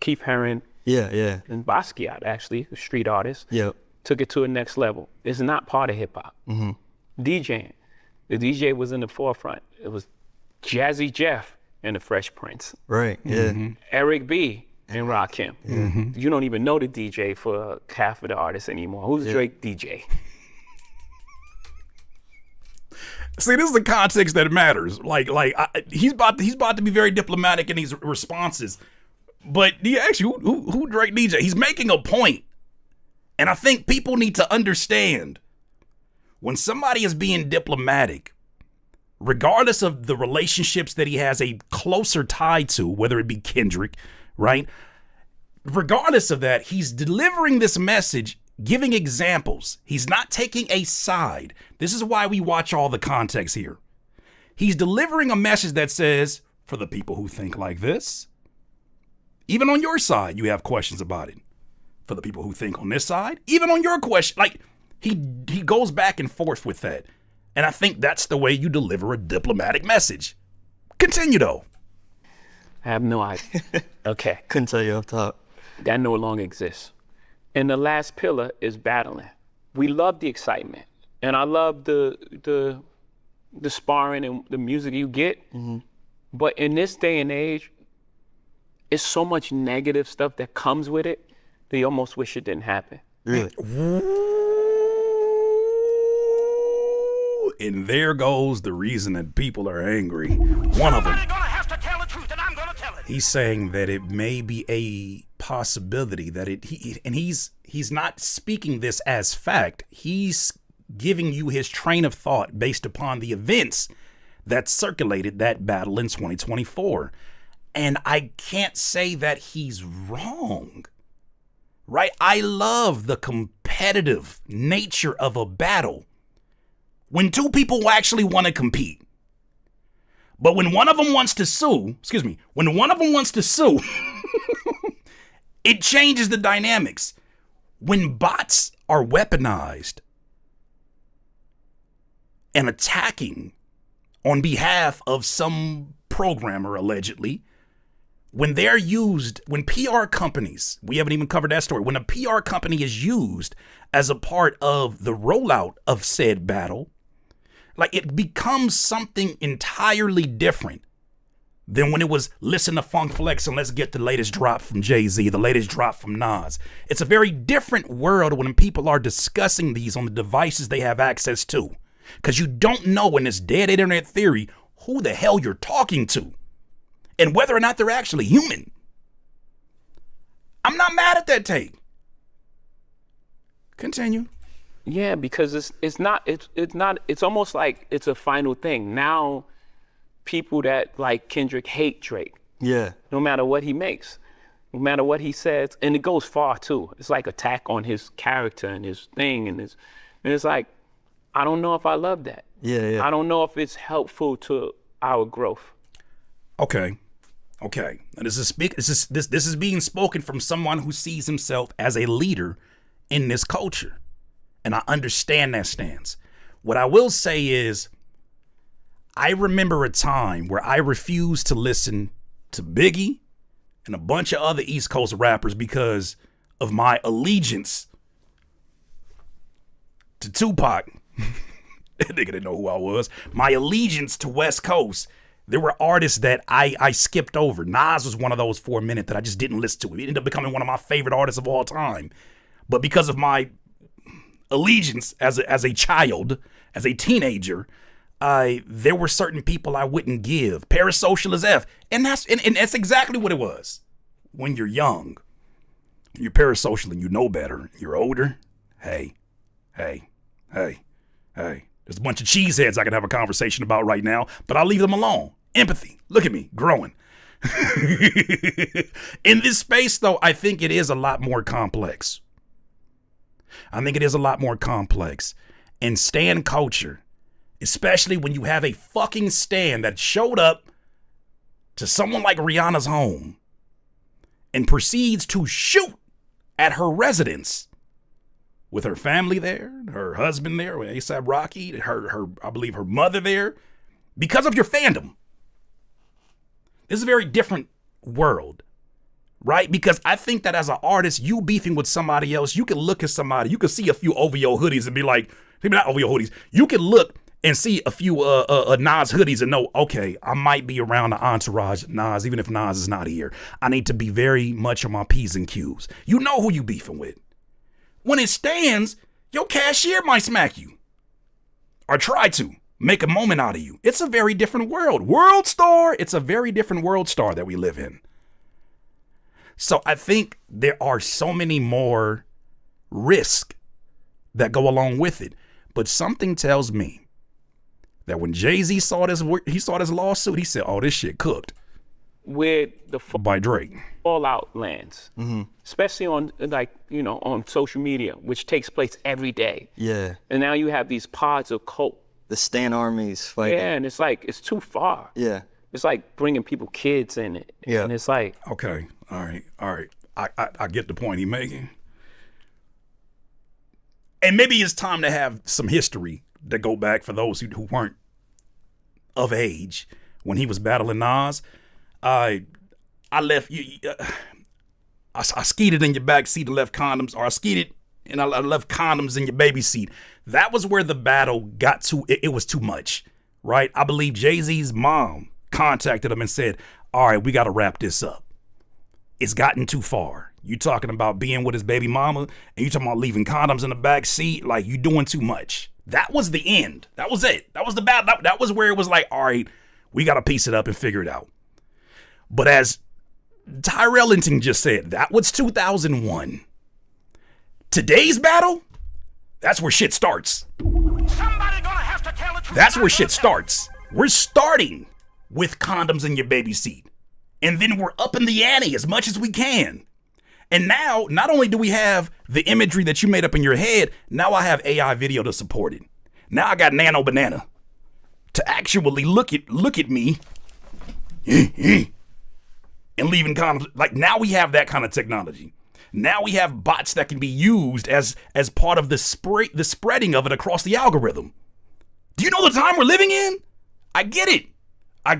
Keith Haring Yeah. Yeah. and Basquiat, actually, the street artist, Yep. took it to a next level. It's not part of hip hop. DJing, the DJ was in the forefront. It was Jazzy Jeff and the Fresh Prince, Right. Yeah. Eric B and Rakim. You don't even know the DJ for half of the artists anymore. Who's Drake DJ? See, this is the context that matters. He's about to be very diplomatic in these responses. But do you actually who Drake DJ? He's making a point. And I think people need to understand when somebody is being diplomatic, regardless of the relationships that he has a closer tie to, whether it be Kendrick, right? Regardless of that, he's delivering this message, giving examples. He's not taking a side. This is why we watch all the context here. He's delivering a message that says, for the people who think like this, even on your side, you have questions about it. For the people who think on this side, even on your question, like he goes back and forth with that. And I think that's the way you deliver a diplomatic message. Continue though. I have no idea. Okay, Couldn't tell you off top. that no longer exists. And the last pillar is battling. We love the excitement, and I love the sparring and the music you get. But in this day and age, it's so much negative stuff that comes with it that you almost wish it didn't happen. Really? And there goes the reason that people are angry. One of them, Somebody gonna have to tell the truth, and I'm gonna tell it. he's saying that it may be a possibility that he's not speaking this as fact. He's giving you his train of thought based upon the events that circulated that battle in 2024. And I can't say that he's wrong, right? I love the competitive nature of a battle when two people actually want to compete. But when one of them wants to sue, it changes the dynamics. When bots are weaponized and attacking on behalf of some programmer, allegedly, when they're used, when PR companies, we haven't even covered that story, when a PR company is used as a part of the rollout of said battle, like it becomes something entirely different than when it was listen to Funk Flex and let's get the latest drop from Jay-Z, the latest drop from Nas. It's a very different world when people are discussing these on the devices they have access to. Because you don't know in this dead internet theory who the hell you're talking to and whether or not they're actually human. I'm not mad at that take. Continue. Yeah, because it's almost like it's a final thing. Now people that like Kendrick hate Drake, Yeah. no matter what he makes, no matter what he says, and it goes far too. It's like attack on his character and his thing and it's like, I don't know if I love that. Yeah. Yeah. I don't know if it's helpful to our growth. Okay. Now this is being spoken from someone who sees himself as a leader in this culture. And I understand that stance. What I will say is, I remember a time where I refused to listen to Biggie, and a bunch of other East Coast rappers because of my allegiance to Tupac. That nigga didn't know who I was. My allegiance to West Coast. There were artists that I skipped over. Nas was one of those for a minute that I just didn't listen to. He ended up becoming one of my favorite artists of all time. But because of my allegiance as a child, as a teenager, there were certain people I wouldn't give. Parasocial as F. And that's exactly what it was. When you're young, you're parasocial and you know better. You're older. Hey. There's a bunch of cheeseheads I could have a conversation about right now, but I'll leave them alone. Empathy. Look at me, growing. In this space, though, I think it is a lot more complex. And stan culture, especially when you have a fucking stan that showed up to someone like Rihanna's home and proceeds to shoot at her residence with her family there, her husband there, with A$AP Rocky, her I believe her mother there, because of your fandom. This is a very different world, right? Because I think that as an artist, you beefing with somebody else, you can look at somebody, you can see a few OVO hoodies and be like, maybe not OVO hoodies, you can look and see a few Nas hoodies and know, okay, I might be around the entourage of Nas, even if Nas is not here. I need to be very much on my P's and Q's. You know who you beefing with. When it stands, your cashier might smack you or try to make a moment out of you. It's a very different world. World star, it's a very different world star that we live in. So I think there are so many more risks that go along with it. But something tells me that when Jay-Z saw this lawsuit, he said, oh, this shit cooked. Where the by Drake. Fallout lands, especially on on social media, which takes place every day. Yeah. And now you have these pods of cult. The stan armies fighting. Yeah, and it's like, it's too far. Yeah. It's like bringing kids in it. Yeah. And it's like. Okay, all right. I get the point he's making. And maybe it's time to have some history to go back for those who weren't of age when he was battling Nas. I left you. I skeeted in your back seat and left condoms, or I skeeted and I left condoms in your baby seat. That was where the battle got to. It was too much, right? I believe Jay-Z's mom contacted him and said, "All right, we got to wrap this up. It's gotten too far. You talking about being with his baby mama, and you talking about leaving condoms in the back seat? Like, you doing too much." That was the end. That was it. That was the battle. That was where it was like, all right, we got to piece it up and figure it out. But as Tyrell Linton just said, that was 2001. Today's battle, that's where shit starts. Somebody gonna have to tell the truth. That's where shit starts. We're starting with condoms in your baby seat. And then we're upping the ante as much as we can. And now, not only do we have the imagery that you made up in your head, now I have AI video to support it. Now I got Nano Banana to actually look at me and leaving condoms. Like, now we have that kind of technology. Now we have bots that can be used as part of the spreading of it across the algorithm. Do you know the time we're living in? I get it. I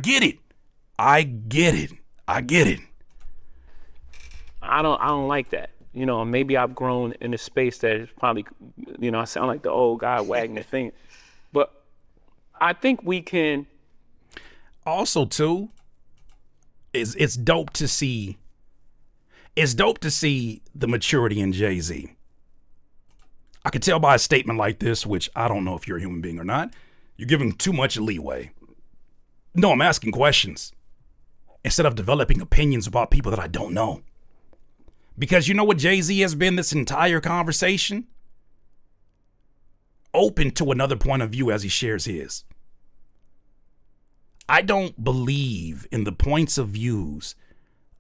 don't like that. Maybe I've grown in a space that is probably, I sound like the old guy wagging the finger. But I think we can. Also, too, it's dope to see. It's dope to see the maturity in Jay-Z. I could tell by a statement like this, which I don't know if you're a human being or not, you're giving too much leeway. No, I'm asking questions instead of developing opinions about people that I don't know. Because you know what Jay-Z has been this entire conversation? Open to another point of view as he shares his. I don't believe in the points of views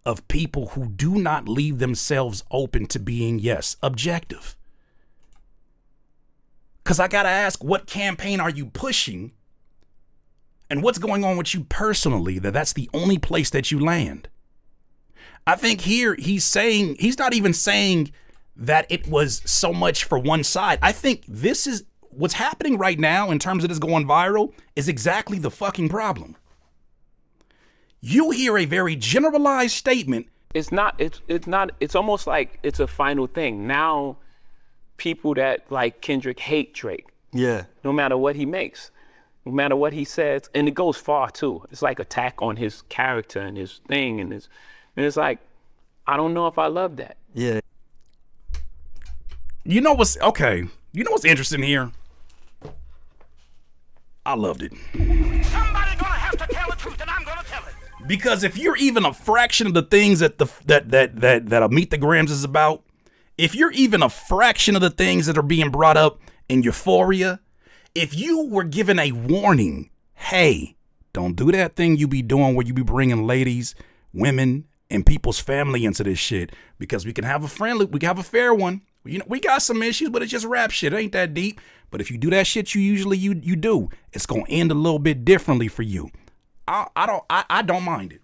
of people who do not leave themselves open to being, yes, objective. Because I got to ask, what campaign are you pushing? And what's going on with you personally that's the only place that you land? I think here he's not even saying that it was so much for one side. I think this is what's happening right now in terms of this going viral is exactly the fucking problem. You hear a very generalized statement it's not. It's not. It's almost like it's a final thing. Now, people that like Kendrick hate Drake. Yeah. No matter what he makes, no matter what he says, and it goes far too. It's like attack on his character and his thing, and it's like, I don't know if I love that. Yeah. You know what's okay? You know what's interesting here? I loved it. Somebody gonna have to tell the truth, and I'm gonna tell it. Because if you're even a fraction of the things that that Meet the Grams is about, if you're even a fraction of the things that are being brought up in Euphoria, if you were given a warning, hey, don't do that thing you be doing where you be bringing ladies, women, and people's family into this shit, because we can have a fair one. You know, we got some issues, but it's just rap shit. It ain't that deep. But if you do that shit, you do, it's gonna end a little bit differently for you. I don't mind it.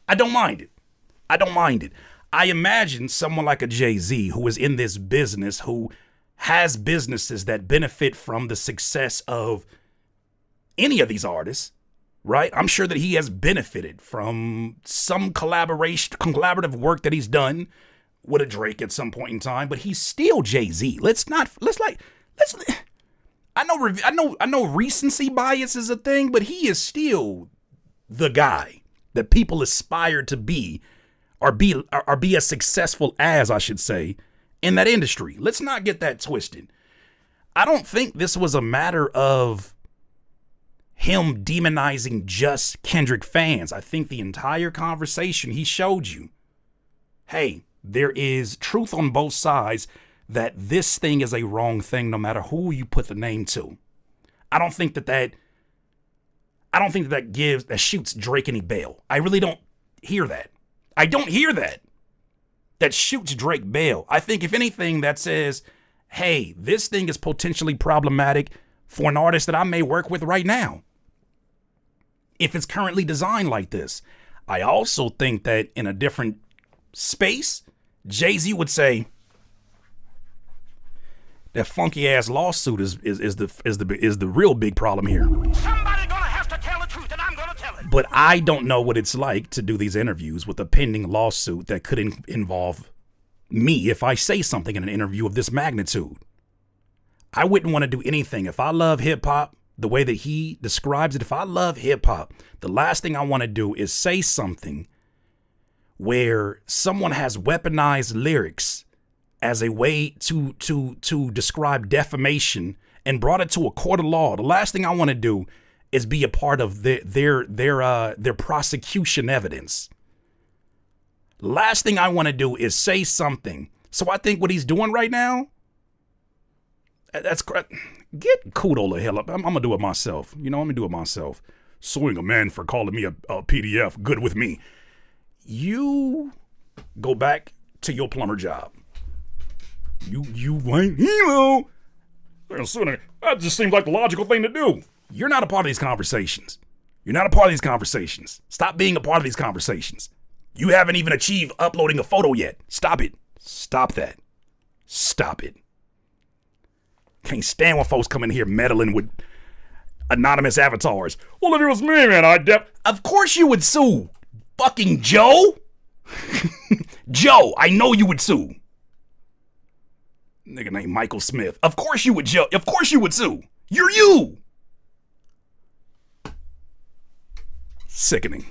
I don't mind it. I imagine someone like a Jay-Z who is in this business, who has businesses that benefit from the success of any of these artists, right? I'm sure that he has benefited from some collaborative work that he's done with a Drake at some point in time, but he's still Jay-Z. I know recency bias is a thing, but he is still the guy that people aspire to be, or be as successful as, I should say, in that industry. Let's not get that twisted. I don't think this was a matter of him demonizing just Kendrick fans. I think the entire conversation, he showed you, hey, there is truth on both sides, that this thing is a wrong thing no matter who you put the name to. I don't think that shoots Drake any bail. I really don't hear that. I don't hear that shoots Drake bail. I think if anything, that says, hey, this thing is potentially problematic for an artist that I may work with right now, if it's currently designed like this. I also think that in a different space, Jay-Z would say, that funky ass lawsuit is the real big problem here. Somebody gonna have to tell the truth, and I'm gonna tell it. But I don't know what it's like to do these interviews with a pending lawsuit that could involve me if I say something in an interview of this magnitude. I wouldn't want to do anything. If I love hip hop the way that he describes it, if I love hip hop, the last thing I want to do is say something where someone has weaponized lyrics as a way to describe defamation and brought it to a court of law. The last thing I want to do is be a part of their prosecution evidence. Last thing I want to do is say something. So I think what he's doing right now, that's correct. Get Kudo the hell up. I'm gonna do it myself. I'm gonna do it myself. Suing a man for calling me a PDF, good with me. You go back to your plumber job. You ain't hero. That just seems like the logical thing to do. You're not a part of these conversations. Stop being a part of these conversations. You haven't even achieved uploading a photo yet. Stop it. Stop that. Stop it. Can't stand when folks come in here meddling with anonymous avatars. Well, if it was me, man, Of course you would sue. Fucking Joe. Joe, I know you would sue. Nigga named Michael Smith. Of course you would, Joe. Of course you would sue. You're you. Sickening.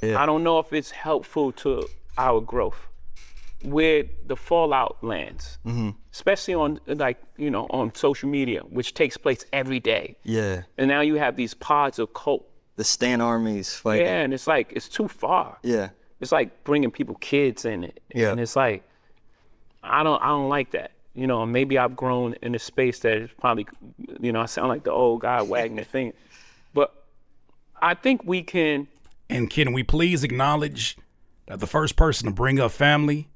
I don't know if it's helpful to our growth where the fallout lands, especially on on social media, which takes place every day. Yeah. And now you have these pods of cult. The Stan armies fighting. Yeah, and it's like, it's too far. Yeah. It's like bringing kids in it. Yeah. And it's like, I don't like that. Maybe I've grown in a space that is probably, I sound like the old guy wagging the finger. But I think we can. And can we please acknowledge that the first person to bring up family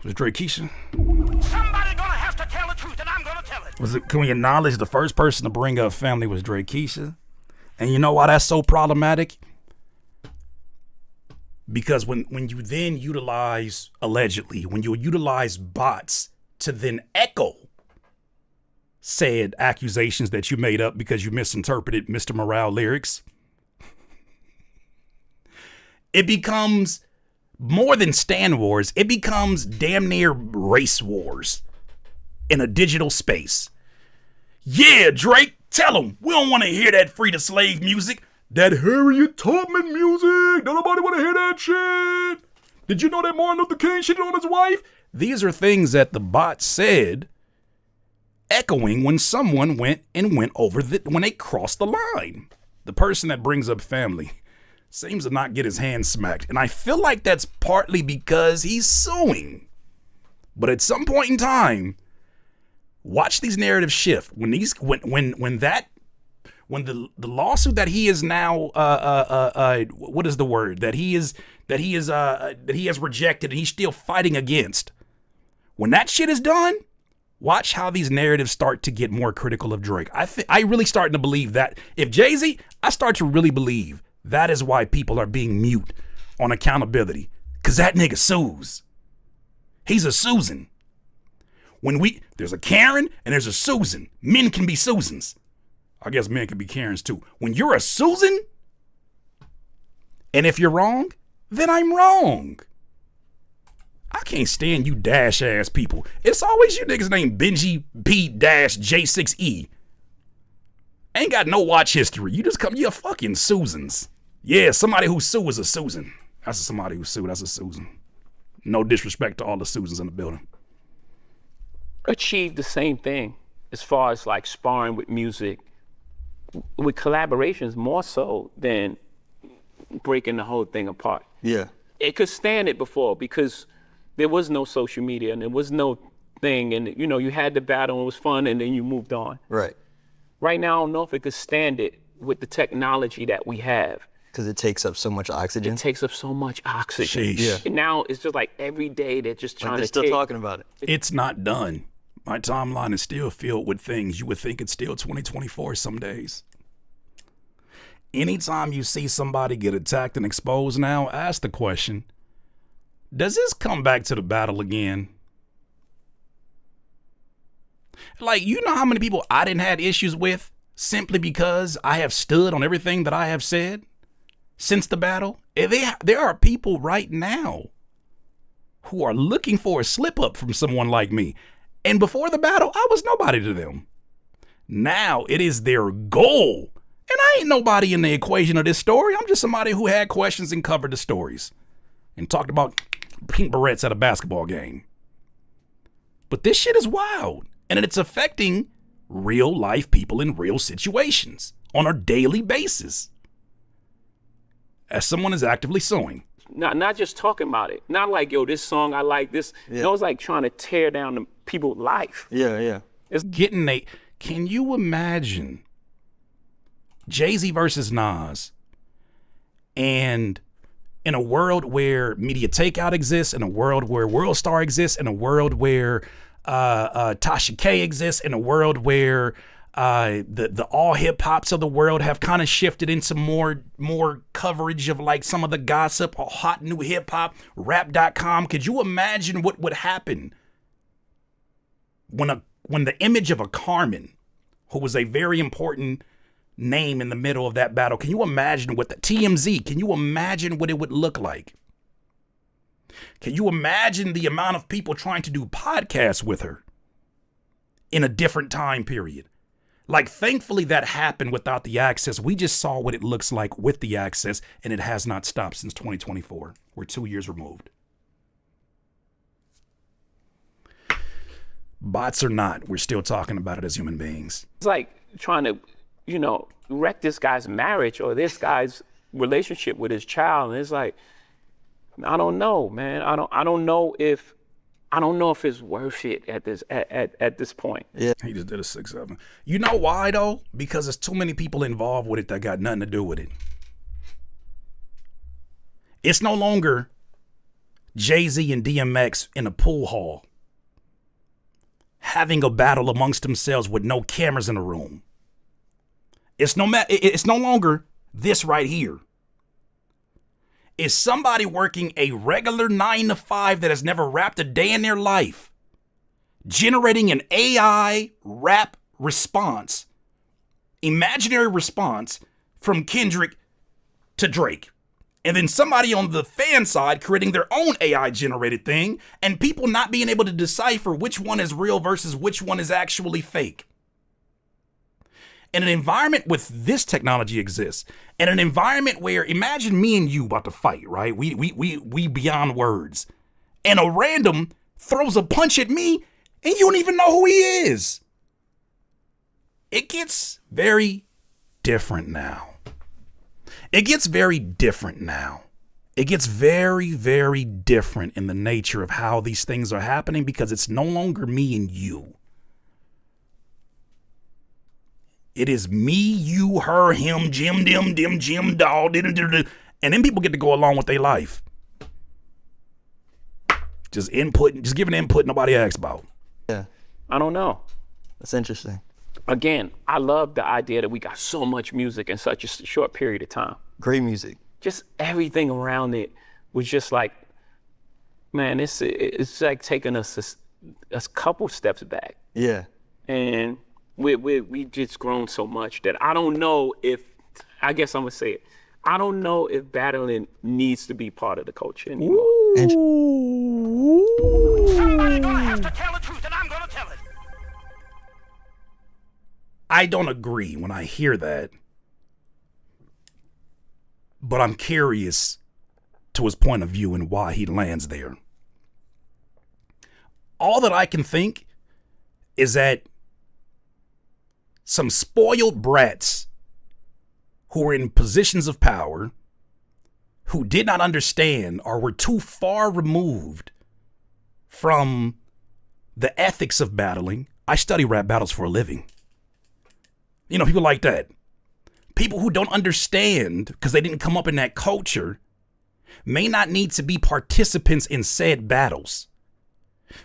was Drake Keisha? Somebody gonna have to tell the truth, and I'm gonna tell it. Can we acknowledge the first person to bring up family was Drake Keisha? And you know why that's so problematic? Because when you then utilize, allegedly, when you utilize bots to then echo said accusations that you made up because you misinterpreted Mr. Morale lyrics, It becomes more than Stan Wars. It becomes damn near race wars in a digital space. Yeah, Drake, tell them we don't want to hear that free to slave music. That Harriet Tubman music. Don't nobody want to hear that shit. Did you know that Martin Luther King cheated on his wife? These are things that the bot said, echoing when someone went over when they crossed the line. The person that brings up family seems to not get his hand smacked. And I feel like that's partly because he's suing. But at some point in time, watch these narratives shift. When the lawsuit that he is now what is the word that he has rejected and he's still fighting against. When that shit is done, watch how these narratives start to get more critical of Drake. I really starting to believe that if Jay-Z, I start to really believe that is why people are being mute on accountability. Cause that nigga sues. He's a Susan. There's a Karen and there's a Susan. Men can be Susans. I guess men can be Karens too. When you're a Susan, and if you're wrong, then I'm wrong. I can't stand you dash ass people. It's always you niggas named Benji P-J6E. Ain't got no watch history. You're fucking Susans. Yeah, somebody who sue is a Susan. That's somebody who sue. That's a Susan. No disrespect to all the Susans in the building. Achieve the same thing as far as like sparring with music, with collaborations more so than breaking the whole thing apart. Yeah. It could stand it before because there was no social media and there was no thing, and you know, you had the battle and it was fun and then you moved on. Right. Right now, I don't know if it could stand it with the technology that we have. Because it takes up so much oxygen. It takes up so much oxygen. Sheesh. Yeah. And now it's just like every day they're just trying They're to still take. talking about it. It's not done. My timeline is still filled with things. You would think it's still 2024 some days. Anytime you see somebody get attacked and exposed now, ask the question, does this come back to the battle again? Like, you know how many people I didn't have issues with simply because I have stood on everything that I have said since the battle? There are people right now who are looking for a slip up from someone like me. And before the battle, I was nobody to them. Now it is their goal. And I ain't nobody in the equation of this story. I'm just somebody who had questions and covered the stories and talked about pink barrettes at a basketball game. But this shit is wild. And it's affecting real life people in real situations on a daily basis. As someone is actively suing. Not just talking about it. Not like, yo, this song, I like this. Yeah. You know, it's like trying to tear down the people's life. Yeah, yeah. It's getting can you imagine Jay-Z versus Nas, and in a world where Media Takeout exists, in a world where World Star exists, in a world where Tasha K exists, in a world where the all hip hops of the world have kind of shifted into more coverage of like some of the gossip or hot new hip hop, rap.com. Could you imagine what would happen when the image of a Carmen, who was a very important name in the middle of that battle, can you imagine what the TMZ, can you imagine what it would look like? Can you imagine the amount of people trying to do podcasts with her in a different time period? Like, thankfully that happened without the access. We just saw what it looks like with the access, and it has not stopped since 2024. We're 2 years removed. Bots or not, we're still talking about it as human beings. It's like trying to, you know, wreck this guy's marriage or this guy's relationship with his child. And it's like, I don't know, man. I don't know if it's worth it at this point. Yeah. He just did a 6-7. You know why though? Because there's too many people involved with it that got nothing to do with it. It's no longer Jay-Z and DMX in a pool hall having a battle amongst themselves with no cameras in the room. It's no longer this right here. It's somebody working a regular 9-to-5 that has never rapped a day in their life, generating an AI rap response, imaginary response from Kendrick to Drake. And then somebody on the fan side creating their own AI generated thing, and people not being able to decipher which one is real versus which one is actually fake. In an environment with this technology exists, in an environment where, imagine me and you about to fight, right? We beyond words. And a random throws a punch at me and you don't even know who he is. It gets very different now. It gets very different now. It gets very, very different in the nature of how these things are happening because it's no longer me and you. It is me, you, her, him, Jim, dim, Jim, dog, and then people get to go along with their life. Just giving input nobody asks about. Yeah, I don't know. that's interesting. Again, I love the idea that we got so much music in such a short period of time. Great music. Just everything around it was just like, man, it's like taking us a couple steps back. Yeah. And we just grown so much that I don't know if, I guess I'm gonna say it, I don't know if battling needs to be part of the culture anymore. Somebody's gonna have to tell the truth, and I'm gonna tell it. I don't agree when I hear that, but I'm curious to his point of view and why he lands there. All that I can think is that some spoiled brats who were in positions of power, who did not understand or were too far removed from the ethics of battling. I study rap battles for a living. You know, people like that. People who don't understand because they didn't come up in that culture may not need to be participants in said battles.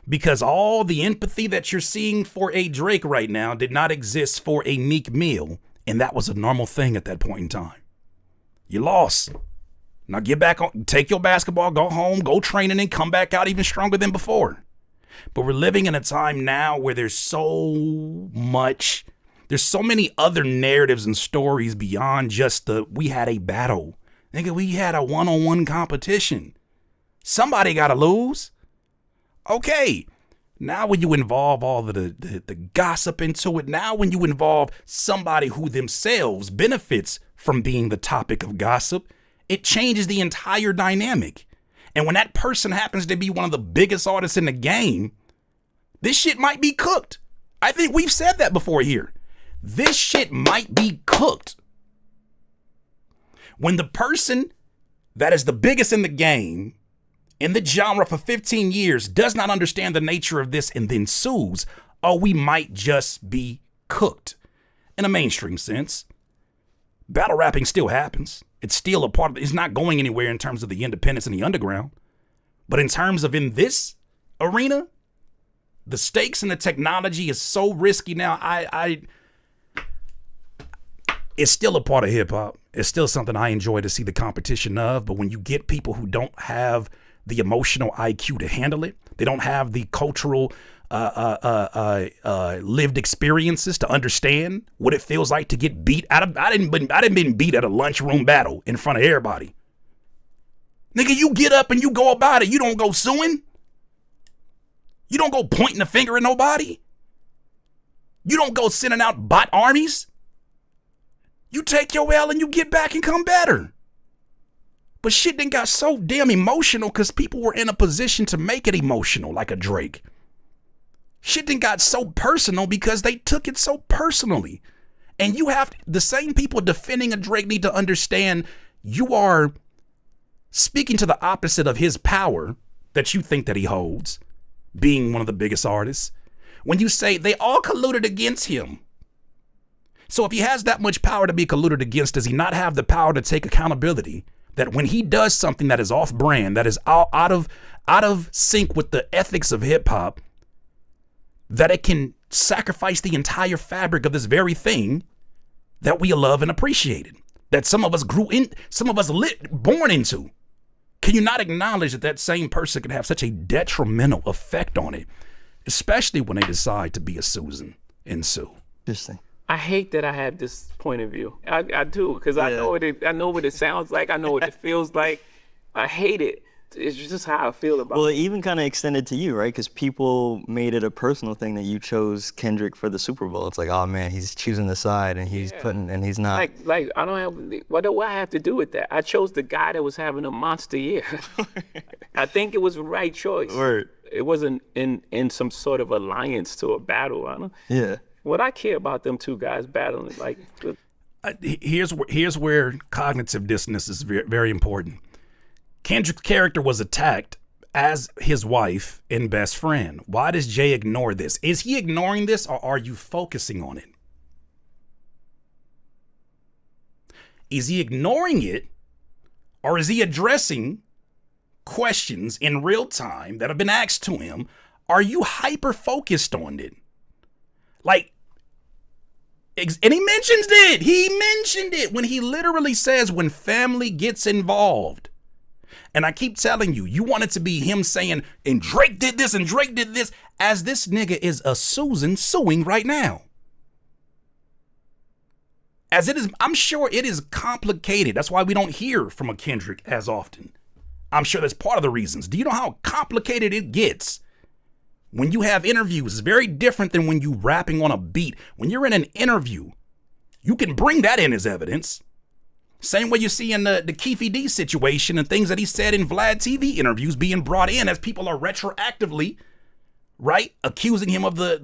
Because all the empathy that you're seeing for a Drake right now did not exist for a Meek Mill, and that was a normal thing at that point in time. You lost. Now get back on, take your basketball, go home, go train, and then come back out even stronger than before. But we're living in a time now where there's so many other narratives and stories beyond just we had a battle. Nigga, we had a one-on-one competition. Somebody got to lose. Okay, now when you involve all of the gossip into it, now when you involve somebody who themselves benefits from being the topic of gossip, it changes the entire dynamic. And when that person happens to be one of the biggest artists in the game, this shit might be cooked. I think we've said that before here. This shit might be cooked. When the person that is the biggest in the game, in the genre for 15 years, does not understand the nature of this and then sues, we might just be cooked. In a mainstream sense, battle rapping still happens. It's still a part of it. It's not going anywhere in terms of the independence and the underground. But in terms of in this arena, the stakes and the technology is so risky now. It's still a part of hip hop. It's still something I enjoy to see the competition of. But when you get people who don't have the emotional IQ to handle it, they don't have the cultural lived experiences to understand what it feels like to get beat out of. I didn't been beat at a lunchroom battle in front of everybody. Nigga, you get up and you go about it. You don't go suing. You don't go pointing the finger at nobody. You don't go sending out bot armies. You take your L and you get back and come better. But shit then got so damn emotional because people were in a position to make it emotional, like a Drake. Shit then got so personal because they took it so personally. And you have the same people defending a Drake need to understand you are speaking to the opposite of his power that you think that he holds, being one of the biggest artists. When you say they all colluded against him. So if he has that much power to be colluded against, does he not have the power to take accountability? That when he does something that is off brand, that is out of sync with the ethics of hip hop, that it can sacrifice the entire fabric of this very thing that we love and appreciated, that some of us born into. Can you not acknowledge that that same person can have such a detrimental effect on it, especially when they decide to be a Susan and Sue? Interesting. I hate that I have this point of view. I do, because I know what it sounds like. I know what it feels like. I hate it. It's just how I feel about Well, it. it even kind of extended to you, right? Because people made it a personal thing that you chose Kendrick for the Super Bowl. It's like, oh man, he's choosing the side and he's and he's not. Like I don't have, what do I have to do with that? I chose the guy that was having a monster year. I think it was the right choice. Word. It wasn't in some sort of alliance to a battle. I don't. Yeah. What I care about them two guys battling, like. Here's where cognitive dissonance is very, very important. Kendrick's character was attacked as his wife and best friend. Why does Jay ignore this? Is he ignoring this, or are you focusing on it? Is he ignoring it, or is he addressing questions in real time that have been asked to him? Are you hyper focused on it? Like, and he mentions it. He mentioned it when he literally says, when family gets involved. And I keep telling you, you want it to be him saying, and Drake did this and Drake did this, as this nigga is a Susan suing right now. As it is, I'm sure it is complicated. That's why we don't hear from a Kendrick as often. I'm sure that's part of the reasons. Do you know how complicated it gets? When you have interviews, it's very different than when you rapping on a beat. When you're in an interview, you can bring that in as evidence. Same way you see in the Keefe D situation and things that he said in Vlad TV interviews being brought in as people are retroactively, right, accusing him of the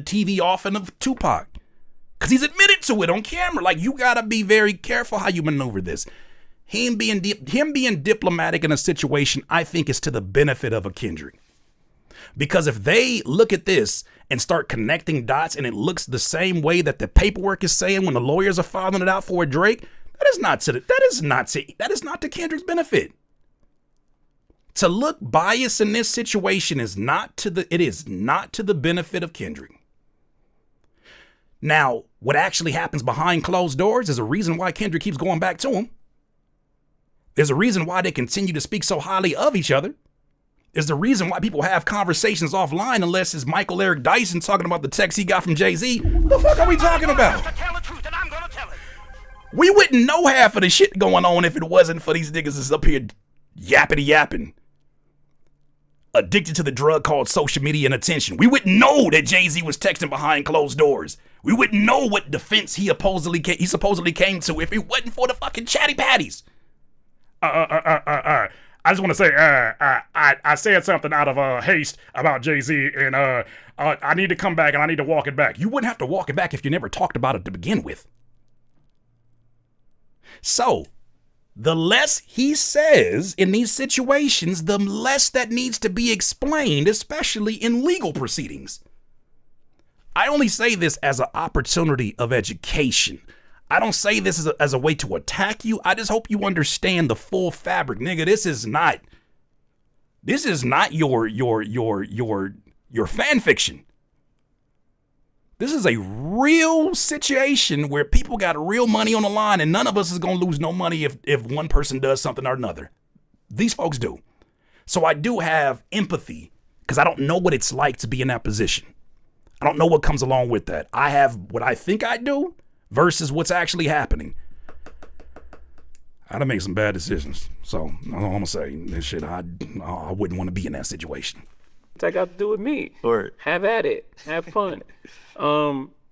TV offing of Tupac. Because he's admitted to it on camera. Like, you got to be very careful how you maneuver this. Him being diplomatic in a situation, I think, is to the benefit of a Kendrick. Because if they look at this and start connecting dots and it looks the same way that the paperwork is saying when the lawyers are filing it out for a Drake, that is not to Kendrick's benefit. To look biased in this situation is not to the benefit of Kendrick. Now, what actually happens behind closed doors is a reason why Kendrick keeps going back to him. There's a reason why they continue to speak so highly of each other. Is the reason why people have conversations offline unless it's Michael Eric Dyson talking about the text he got from Jay-Z. The fuck are we talking about? We wouldn't know half of the shit going on if it wasn't for these niggas that's up here yapping. Addicted to the drug called social media and attention. We wouldn't know that Jay-Z was texting behind closed doors. We wouldn't know what defense he supposedly came to if it wasn't for the fucking chatty patties. I just want to say, I said something out of haste about Jay-Z, and I need to come back and I need to walk it back. You wouldn't have to walk it back if you never talked about it to begin with. So, the less he says in these situations, the less that needs to be explained, especially in legal proceedings. I only say this as an opportunity of education. I don't say this as a way to attack you. I just hope you understand the full fabric, nigga. This is not your fan fiction. This is a real situation where people got real money on the line, and none of us is gonna lose no money if one person does something or another. These folks do. So I do have empathy because I don't know what it's like to be in that position. I don't know what comes along with that. I have what I think I do versus what's actually happening. I done make some bad decisions. So I'm gonna say this shit. I wouldn't want to be in that situation. What's that got to do with me? Or Have at it. Have fun.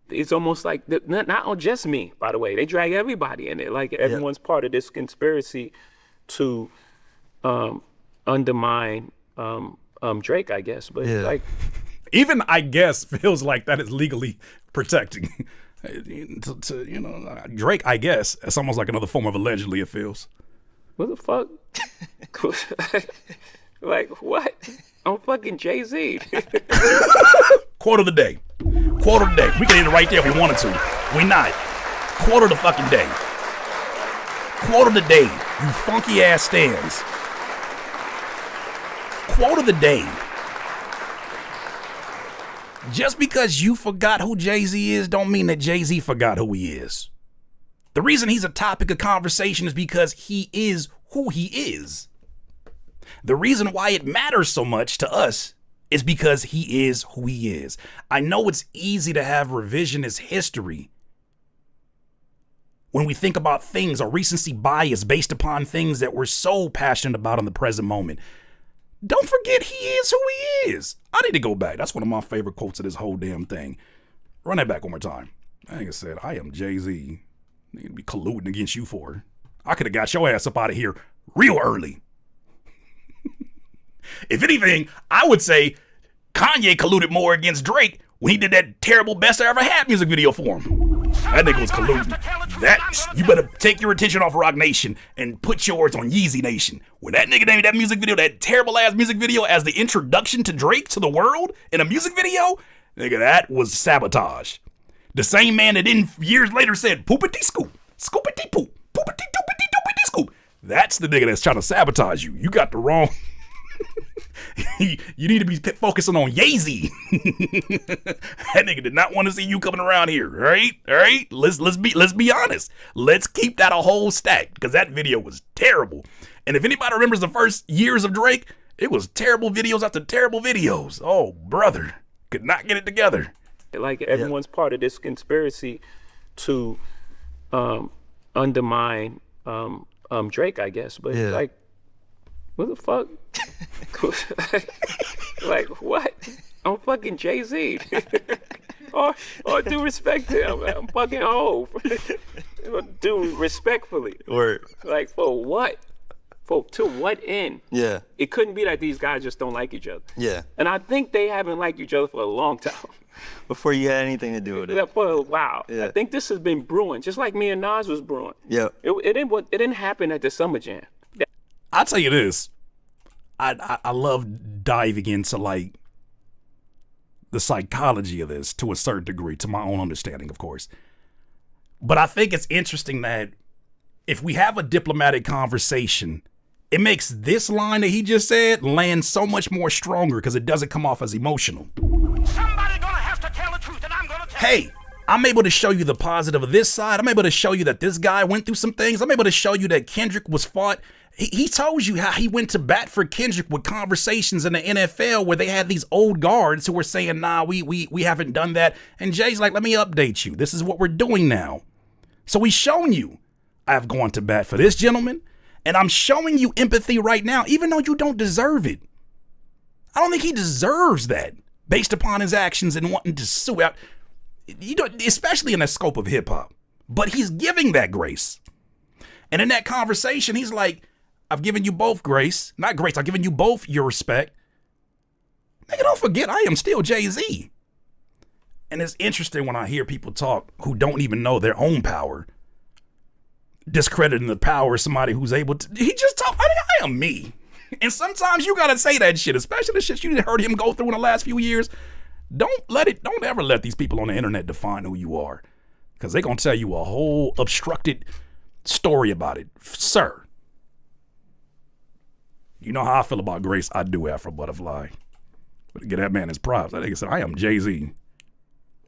It's almost like not just me, by the way. They drag everybody in it. Like everyone's part of this conspiracy to undermine Drake, I guess. But like, even I guess feels like that is legally protecting. Drake, I guess. It's almost like another form of allegedly, it feels. what the fuck? Like, what? I'm fucking Jay-Z. Quote of the day. Quote of the day. We can end it right there if we wanted to. We not. Quote of the fucking day. Quote of the day. You funky ass stands. Quote of the day. Just because you forgot who Jay-Z is don't mean that Jay-Z forgot who he is. The reason he's a topic of conversation is because he is who he is. The reason why it matters so much to us is because he is who he is. I know it's easy to have revisionist history when we think about things or recency bias based upon things that we're so passionate about in the present moment. Don't forget he is who he is. I need to go back. That's one of my favorite quotes of this whole damn thing. Run that back one more time. I think it said, I am Jay-Z. Nigga be colluding against you for. I could have got your ass up out of here real early. If anything, I would say Kanye colluded more against Drake when he did that terrible Best I Ever Had music video for him. That nigga was colluding. You better take your attention off Rock Nation and put yours on Yeezy Nation. When that nigga made that music video, that terrible ass music video as the introduction to Drake to the world in a music video, nigga, that was sabotage. The same man that then years later said, poopity scoop, scoopity poop, poopity doopity doopity scoop. That's the nigga that's trying to sabotage you. You got the wrong. You need to be focusing on Yeezy. That nigga did not want to see you coming around here. All right. Let's be honest. Let's keep that a whole stack because that video was terrible. And if anybody remembers the first years of Drake, it was terrible videos after terrible videos. Oh, brother, could not get it together. Like everyone's part of this conspiracy to undermine Drake, I guess. But like, what the fuck? like what? I'm fucking Jay-Z. or due respect to him, I'm fucking old. Do respectfully. Word. Like for what? To what end? Yeah. It couldn't be that these guys just don't like each other. Yeah. And I think they haven't liked each other for a long time. Before you had anything to do with it. For a while. Yeah. I think this has been brewing, just like me and Nas was brewing. Yeah. It didn't happen at the Summer Jam. I'll tell you this. I love diving into like the psychology of this to a certain degree, to my own understanding, of course. But I think it's interesting that if we have a diplomatic conversation, it makes this line that he just said land so much more stronger because it doesn't come off as emotional. Somebody gonna have to tell the truth, and I'm gonna tell Hey, I'm able to show you the positive of this side. I'm able to show you that this guy went through some things. I'm able to show you that Kendrick was fought. He told you how he went to bat for Kendrick with conversations in the NFL where they had these old guards who were saying, nah, we haven't done that. And Jay's like, let me update you. This is what we're doing now. So he's showing you, I've gone to bat for this gentleman, and I'm showing you empathy right now, even though you don't deserve it. I don't think he deserves that based upon his actions and wanting to sue out, especially in the scope of hip hop. But he's giving that grace. And in that conversation, he's like, I've given you both grace. Not grace, I've given you both your respect. Nigga, don't forget, I am still Jay-Z. And it's interesting when I hear people talk who don't even know their own power, discrediting the power of somebody who's able to. He just talk, I am me. And sometimes you gotta say that shit, especially the shit you heard him go through in the last few years. Don't ever let these people on the internet define who you are. Because they're gonna tell you a whole obstructed story about it. Sir. You know how I feel about Grace. I do, Afro Butterfly. But to get that man his props, that nigga said, I am Jay-Z.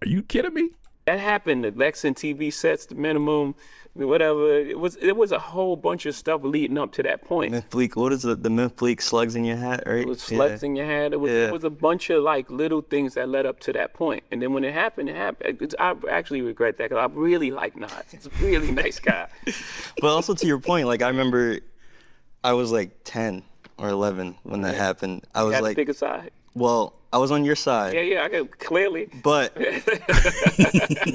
Are you kidding me? That happened. The Lex and TV sets, the minimum, whatever. It was a whole bunch of stuff leading up to that point. Mint-fleek, what is the mint-fleek slugs in your hat, right? It was slugs in your hat. It was a bunch of like little things that led up to that point. And then when it happened, I actually regret that because I really like Nas. He's a really nice guy. But also to your point, like I remember I was like 10 or 11 when that happened. I was like, pick a side. Well, I was on your side. Yeah, I got clearly. But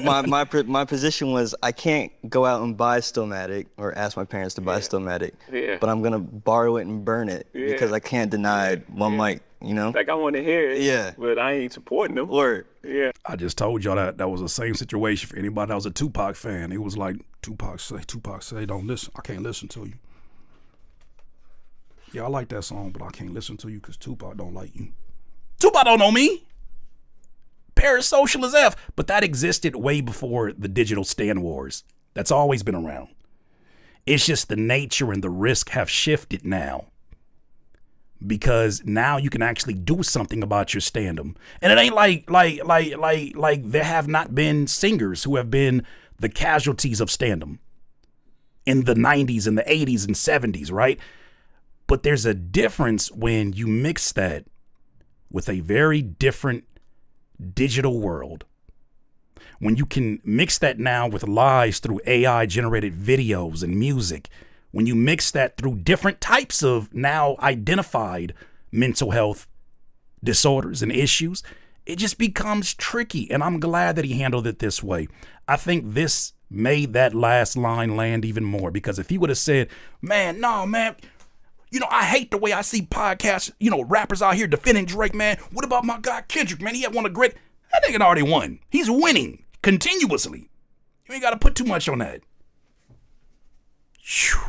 my position was I can't go out and buy Stillmatic or ask my parents to buy Stillmatic. Yeah. But I'm gonna borrow it and burn it because I can't deny one mic, you know? Like I want to hear it. Yeah. But I ain't supporting them. Word. Yeah. I just told y'all that was the same situation for anybody that was a Tupac fan. It was like Tupac say, don't listen. I can't listen to you. Yeah, I like that song, but I can't listen to you because Tupac don't like you. Tupac don't know me. Parasocial as F. But that existed way before the digital stand wars. That's always been around. It's just the nature and the risk have shifted now. Because now you can actually do something about your standum. And it ain't like there have not been singers who have been the casualties of standum in the 90s and the 80s and 70s, right? But there's a difference when you mix that with a very different digital world, when you can mix that now with lies through AI generated videos and music, when you mix that through different types of now identified mental health disorders and issues, it just becomes tricky. And I'm glad that he handled it this way. I think this made that last line land even more, because if he would have said, man, no, man, you know, I hate the way I see podcasts, you know, rappers out here defending Drake, man. What about my guy Kendrick, man? He had one of the great. That nigga already won. He's winning continuously. You ain't got to put too much on that. Whew.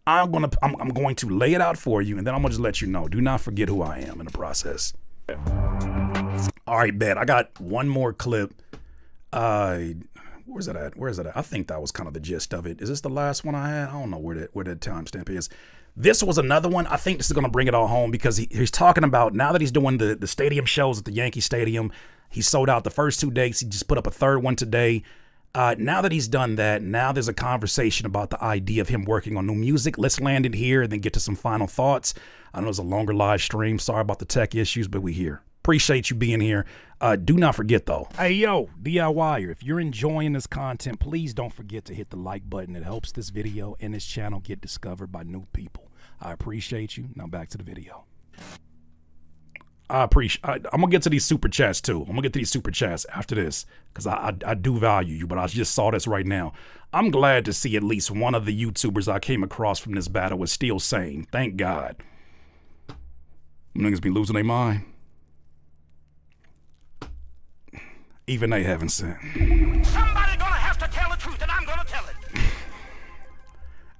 I'm going to lay it out for you, and then I'm going to just let you know. Do not forget who I am in the process. All right, bet. I got one more clip. Where's it at? I think that was kind of the gist of it. Is this the last one I had? I don't know where that timestamp is. This was another one. I think this is going to bring it all home, because he's talking about, now that he's doing the stadium shows at the Yankee Stadium, he sold out the first 2 dates. He just put up a third one today. Now that he's done that, now there's a conversation about the idea of him working on new music. Let's land it here and then get to some final thoughts. I know it's a longer live stream. Sorry about the tech issues, but we here. Appreciate you being here. Do not forget, though. Hey, yo, DIYer, if you're enjoying this content, please don't forget to hit the like button. It helps this video and this channel get discovered by new people. I appreciate you. Now back to the video. I'm gonna get to these super chats too. I'm gonna get to these super chats after this, because I do value you, but I just saw this right now. I'm glad to see at least one of the YouTubers I came across from this battle was still sane. Thank God. Niggas be losing their mind. Even they haven't sent. Somebody gonna have to tell the truth, and I'm gonna tell it.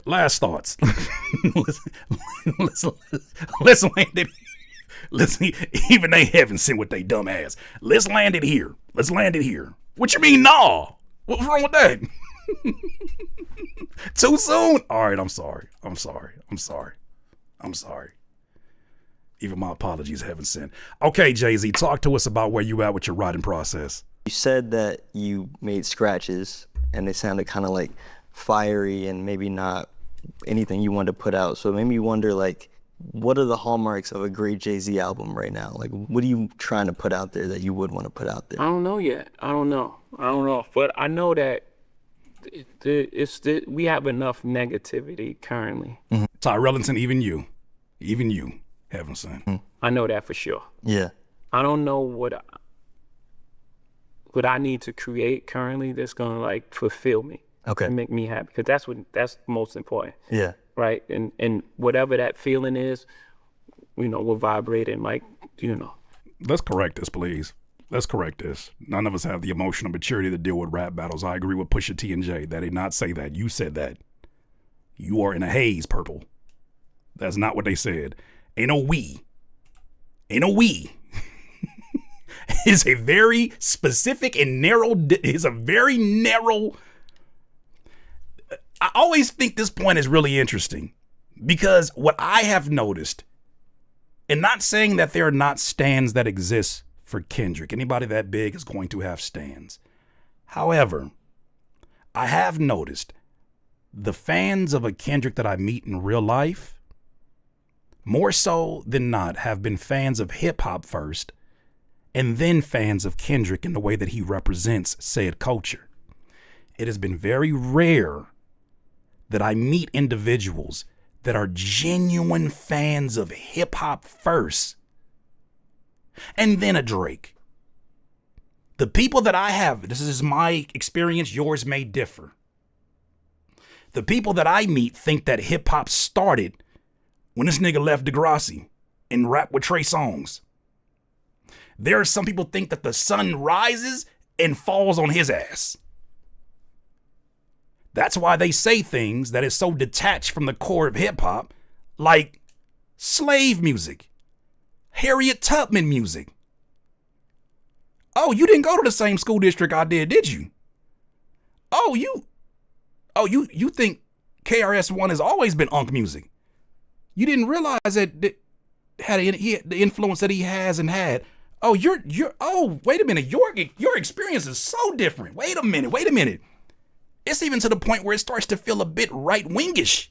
Last thoughts. Let's land it. Listen, even they haven't seen what they dumb ass. Let's land it here. Let's land it here. What you mean, nah? What's wrong with that? Too soon? All right, I'm sorry. Even my apologies haven't sent. Okay, Jay-Z, talk to us about where you at with your writing process. You said that you made scratches and they sounded kind of like fiery and maybe not anything you wanted to put out. So it made me wonder, like, what are the hallmarks of a great Jay-Z album right now? Like, what are you trying to put out there that you would want to put out there? I don't know yet. I don't know. But I know that we have enough negativity currently. Mm-hmm. Tyrell Ellington, even you haven't seen. Mm-hmm. I know that for sure. Yeah. I don't know what I need to create currently that's gonna like fulfill me. Okay. And make me happy, because that's most important. Yeah. Right. And whatever that feeling is, you know, we're vibrating, like, you know. Let's correct this, please. Let's correct this. None of us have the emotional maturity to deal with rap battles. I agree with Pusha T and Jay. They did not say that. You said that. You are in a haze, Purple. That's not what they said. Ain't no we. Ain't no we. It's a very specific and narrow, it's a very narrow. I always think this point is really interesting, because what I have noticed, and not saying that there are not stands that exist for Kendrick. Anybody that big is going to have stands. However, I have noticed the fans of a Kendrick that I meet in real life, more so than not, have been fans of hip hop first, and then fans of Kendrick in the way that he represents said culture. It has been very rare that I meet individuals that are genuine fans of hip hop first, and then a Drake. The people that I have, this is my experience, yours may differ. The people that I meet think that hip hop started when this nigga left Degrassi and rapped with Trey Songz. There are some people think that the sun rises and falls on his ass. That's why they say things that is so detached from the core of hip hop, like slave music, Harriet Tubman music. Oh, you didn't go to the same school district I did you? You think KRS-One has always been Unk music? You didn't realize that the influence that he has and had. Oh, wait a minute. Your experience is so different. Wait a minute. It's even to the point where it starts to feel a bit right-wingish.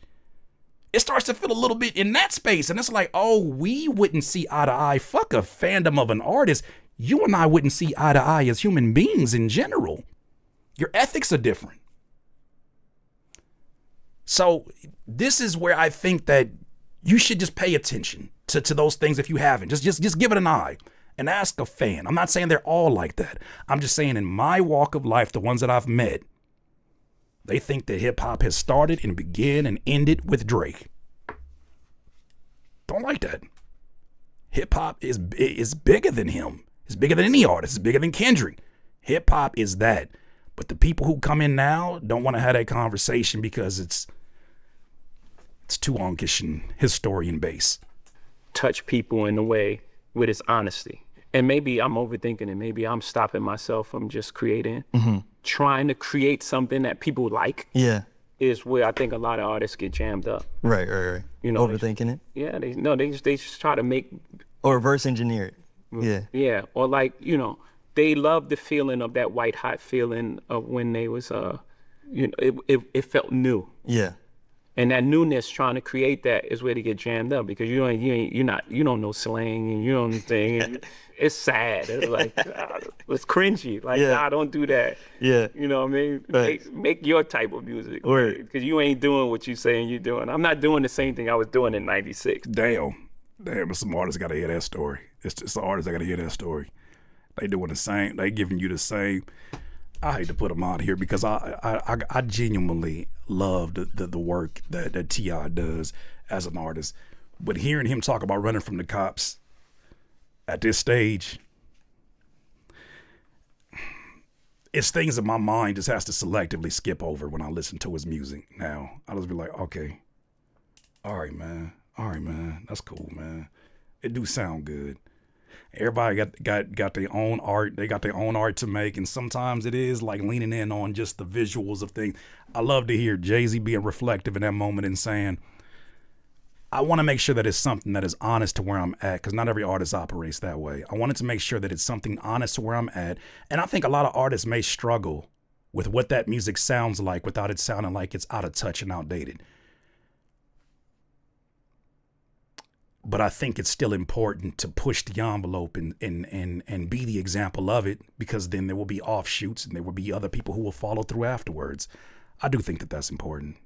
it starts to feel a little bit in that space. And it's like, oh, we wouldn't see eye to eye. Fuck a fandom of an artist. You and I wouldn't see eye to eye as human beings in general. Your ethics are different. So this is where I think that you should just pay attention to those things if you haven't. Just give it an eye and ask a fan. I'm not saying they're all like that. I'm just saying in my walk of life, the ones that I've met, they think that hip hop has started and began and ended with Drake. Don't like that. Hip hop is bigger than him. It's bigger than any artist. It's bigger than Kendrick. Hip hop is that. But the people who come in now don't want to have that conversation because it's too onkish and historian based. Touch people in a way with its honesty. And maybe I'm overthinking it. Maybe I'm stopping myself from just creating. Trying to create something that people like. Yeah. Is where I think a lot of artists get jammed up. Right. You know, overthinking it. Yeah, they just try to make, or reverse engineer it. Yeah, or like, you know, they love the feeling of that white hot feeling of when they was you know, it felt new. Yeah. And that newness, trying to create that, is where they get jammed up because you don't know slang and you don't think. It's sad. It's like it's cringy. Like, nah, don't do that. Yeah. You know what I mean? Right. Make your type of music. Word. Because you ain't doing what you saying you're doing. I'm not doing the same thing I was doing in '96. Damn, but some artists got to hear that story. It's just the artists that got to hear that story. They doing the same. They giving you the same. I hate to put them out here because I genuinely love the work that T.I. does as an artist. But hearing him talk about running from the cops at this stage, it's things that my mind just has to selectively skip over when I listen to his music. Now, I'll just be like, okay, all right, man, that's cool, man. It do sound good. Everybody got their own art. They got their own art to make, and sometimes it is like leaning in on just the visuals of things. I love to hear Jay-Z being reflective in that moment and saying, I want to make sure that it's something that is honest to where I'm at, because not every artist operates that way. I wanted to make sure that it's something honest to where I'm at, and I think a lot of artists may struggle with what that music sounds like without it sounding like it's out of touch and outdated. But I think it's still important to push the envelope and be the example of it, because then there will be offshoots and there will be other people who will follow through afterwards. I do think that that's important.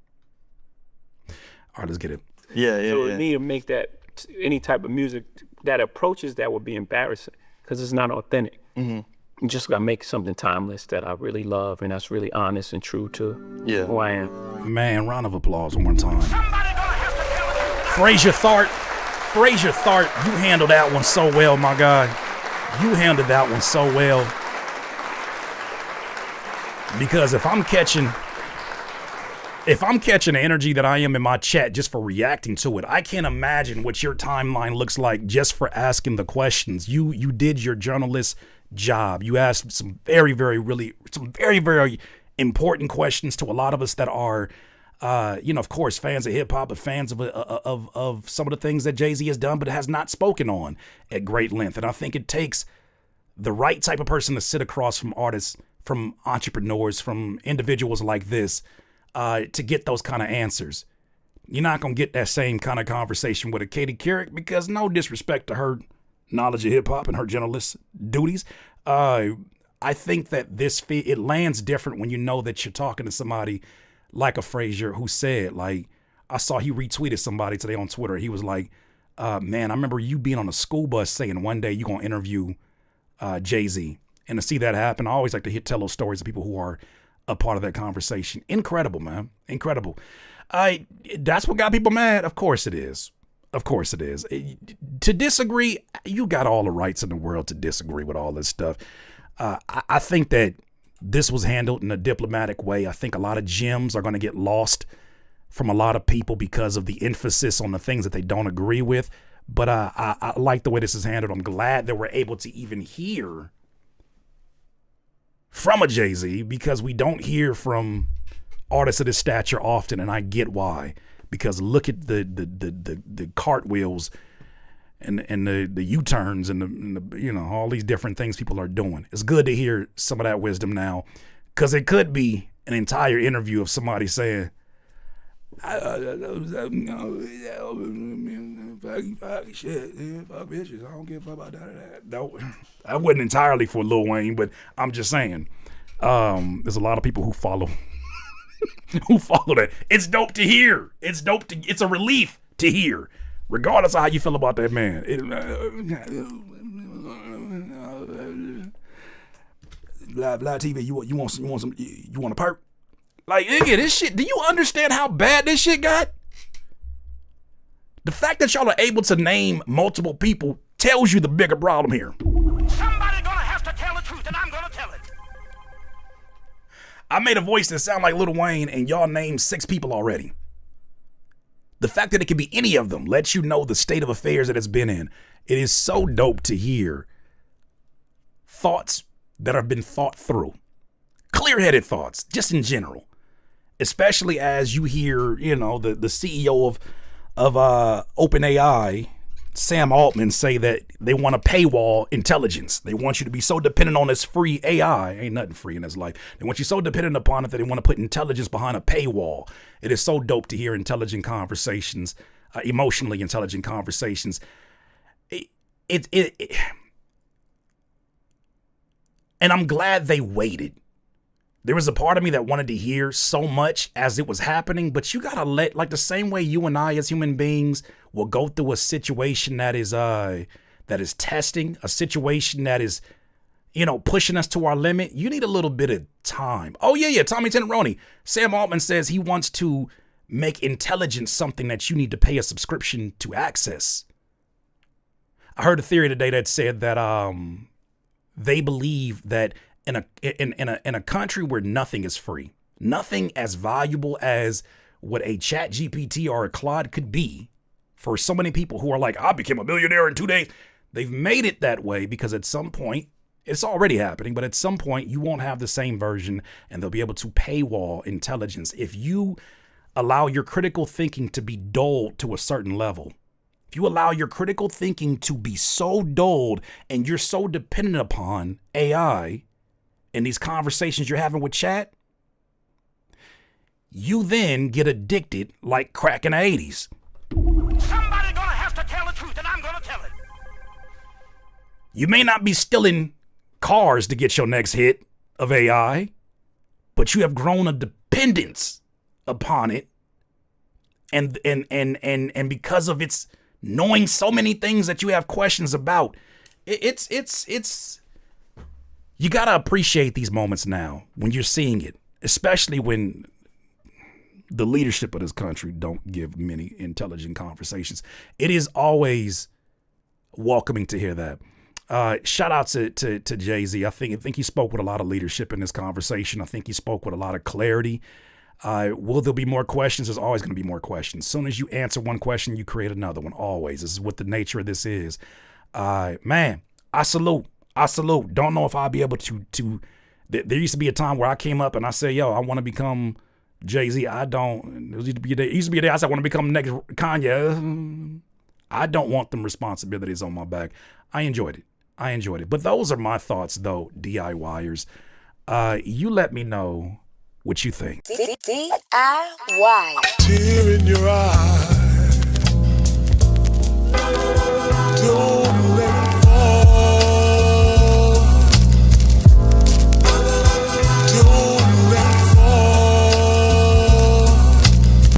All right, let's get it. Yeah. So we need to make that any type of music that approaches that would be embarrassing because it's not authentic. You just gotta make something timeless that I really love and that's really honest and true to who I am. Man, round of applause one more time. Somebody gonna have to tell the truth. Frazier Tharp, you handled that one so well, my guy. You handled that one so well. Because if I'm catching the energy that I am in my chat just for reacting to it, I can't imagine what your timeline looks like just for asking the questions. You did your journalist job. You asked some very, very important questions to a lot of us that are, of course, fans of hip hop, but fans of some of the things that Jay-Z has done, but has not spoken on at great length. And I think it takes the right type of person to sit across from artists, from entrepreneurs, from individuals like this, to get those kind of answers. You're not going to get that same kind of conversation with a Katie Couric, because no disrespect to her knowledge of hip hop and her journalist duties. I think that it lands different when you know that you're talking to somebody like a Frazier who said, like, I saw he retweeted somebody today on Twitter. He was like, man, I remember you being on a school bus saying one day you're going to interview Jay-Z. And to see that happen, I always like to tell those stories of people who are a part of that conversation. Incredible, man. Incredible. That's what got people mad. Of course it is. To disagree, you got all the rights in the world to disagree with all this stuff. I think that this was handled in a diplomatic way. I think a lot of gems are going to get lost from a lot of people because of the emphasis on the things that they don't agree with. But I like the way this is handled. I'm glad that we're able to even hear from a Jay-Z, because we don't hear from artists of this stature often, and I get why. Because look at the cartwheels and the U-turns and the all these different things people are doing. It's good to hear some of that wisdom now, because it could be an entire interview of somebody saying, Shit, fuck bitches. I don't give a fuck about that. No, I wasn't entirely for Lil Wayne, but I'm just saying. There's a lot of people who follow that. It's dope to hear. It's a relief to hear, regardless of how you feel about that man. Blah blah TV. You want a perk? Like, nigga, this shit. Do you understand how bad this shit got? The fact that y'all are able to name multiple people tells you the bigger problem here. Somebody gonna have to tell the truth, and I'm gonna tell it. I made a voice that sound like Lil Wayne, and y'all named 6 people already. The fact that it could be any of them lets you know the state of affairs that it's been in. It is so dope to hear thoughts that have been thought through. Clear-headed thoughts, just in general. Especially as you hear, the CEO of OpenAI, Sam Altman, say that they want to paywall intelligence. They want you to be so dependent on this free AI. Ain't nothing free in this life. They want you so dependent upon it that they want to put intelligence behind a paywall. It is so dope to hear intelligent conversations, emotionally intelligent conversations. And I'm glad they waited. There was a part of me that wanted to hear so much as it was happening, but you gotta like the same way you and I as human beings will go through a situation that is testing, a situation that is, pushing us to our limit. You need a little bit of time. Oh yeah, Tommy Teneroni. Sam Altman says he wants to make intelligence something that you need to pay a subscription to access. I heard a theory today that said that they believe that in a country where nothing is free, nothing as valuable as what a Chat GPT or a Claude could be for so many people who are like, I became a millionaire in 2 days. They've made it that way because at some point, it's already happening, but at some point you won't have the same version and they'll be able to paywall intelligence. If you allow your critical thinking to be dulled to a certain level, if you allow your critical thinking to be so dulled and you're so dependent upon AI, in these conversations you're having with chat, you then get addicted like crack in the 80s. Somebody gonna have to tell the truth, and I'm gonna tell it. You may not be stealing cars to get your next hit of AI, but you have grown a dependence upon it. And because of its knowing so many things that you have questions about, it's you got to appreciate these moments now when you're seeing it, especially when the leadership of this country don't give many intelligent conversations. It is always welcoming to hear that. Shout out to Jay-Z. I think he spoke with a lot of leadership in this conversation. I think he spoke with a lot of clarity. Will there be more questions? There's always going to be more questions. As soon as you answer one question, you create another one. Always. This is what the nature of this is. Man, I salute. Don't know if I'll be able to. There used to be a time where I came up and I said, yo, I want to become Jay-Z. I don't. There used to be a day I said I want to become next Kanye. I don't want them responsibilities on my back. I enjoyed it. But those are my thoughts, though, DIYers. You let me know what you think. DIY. Tear in your eye.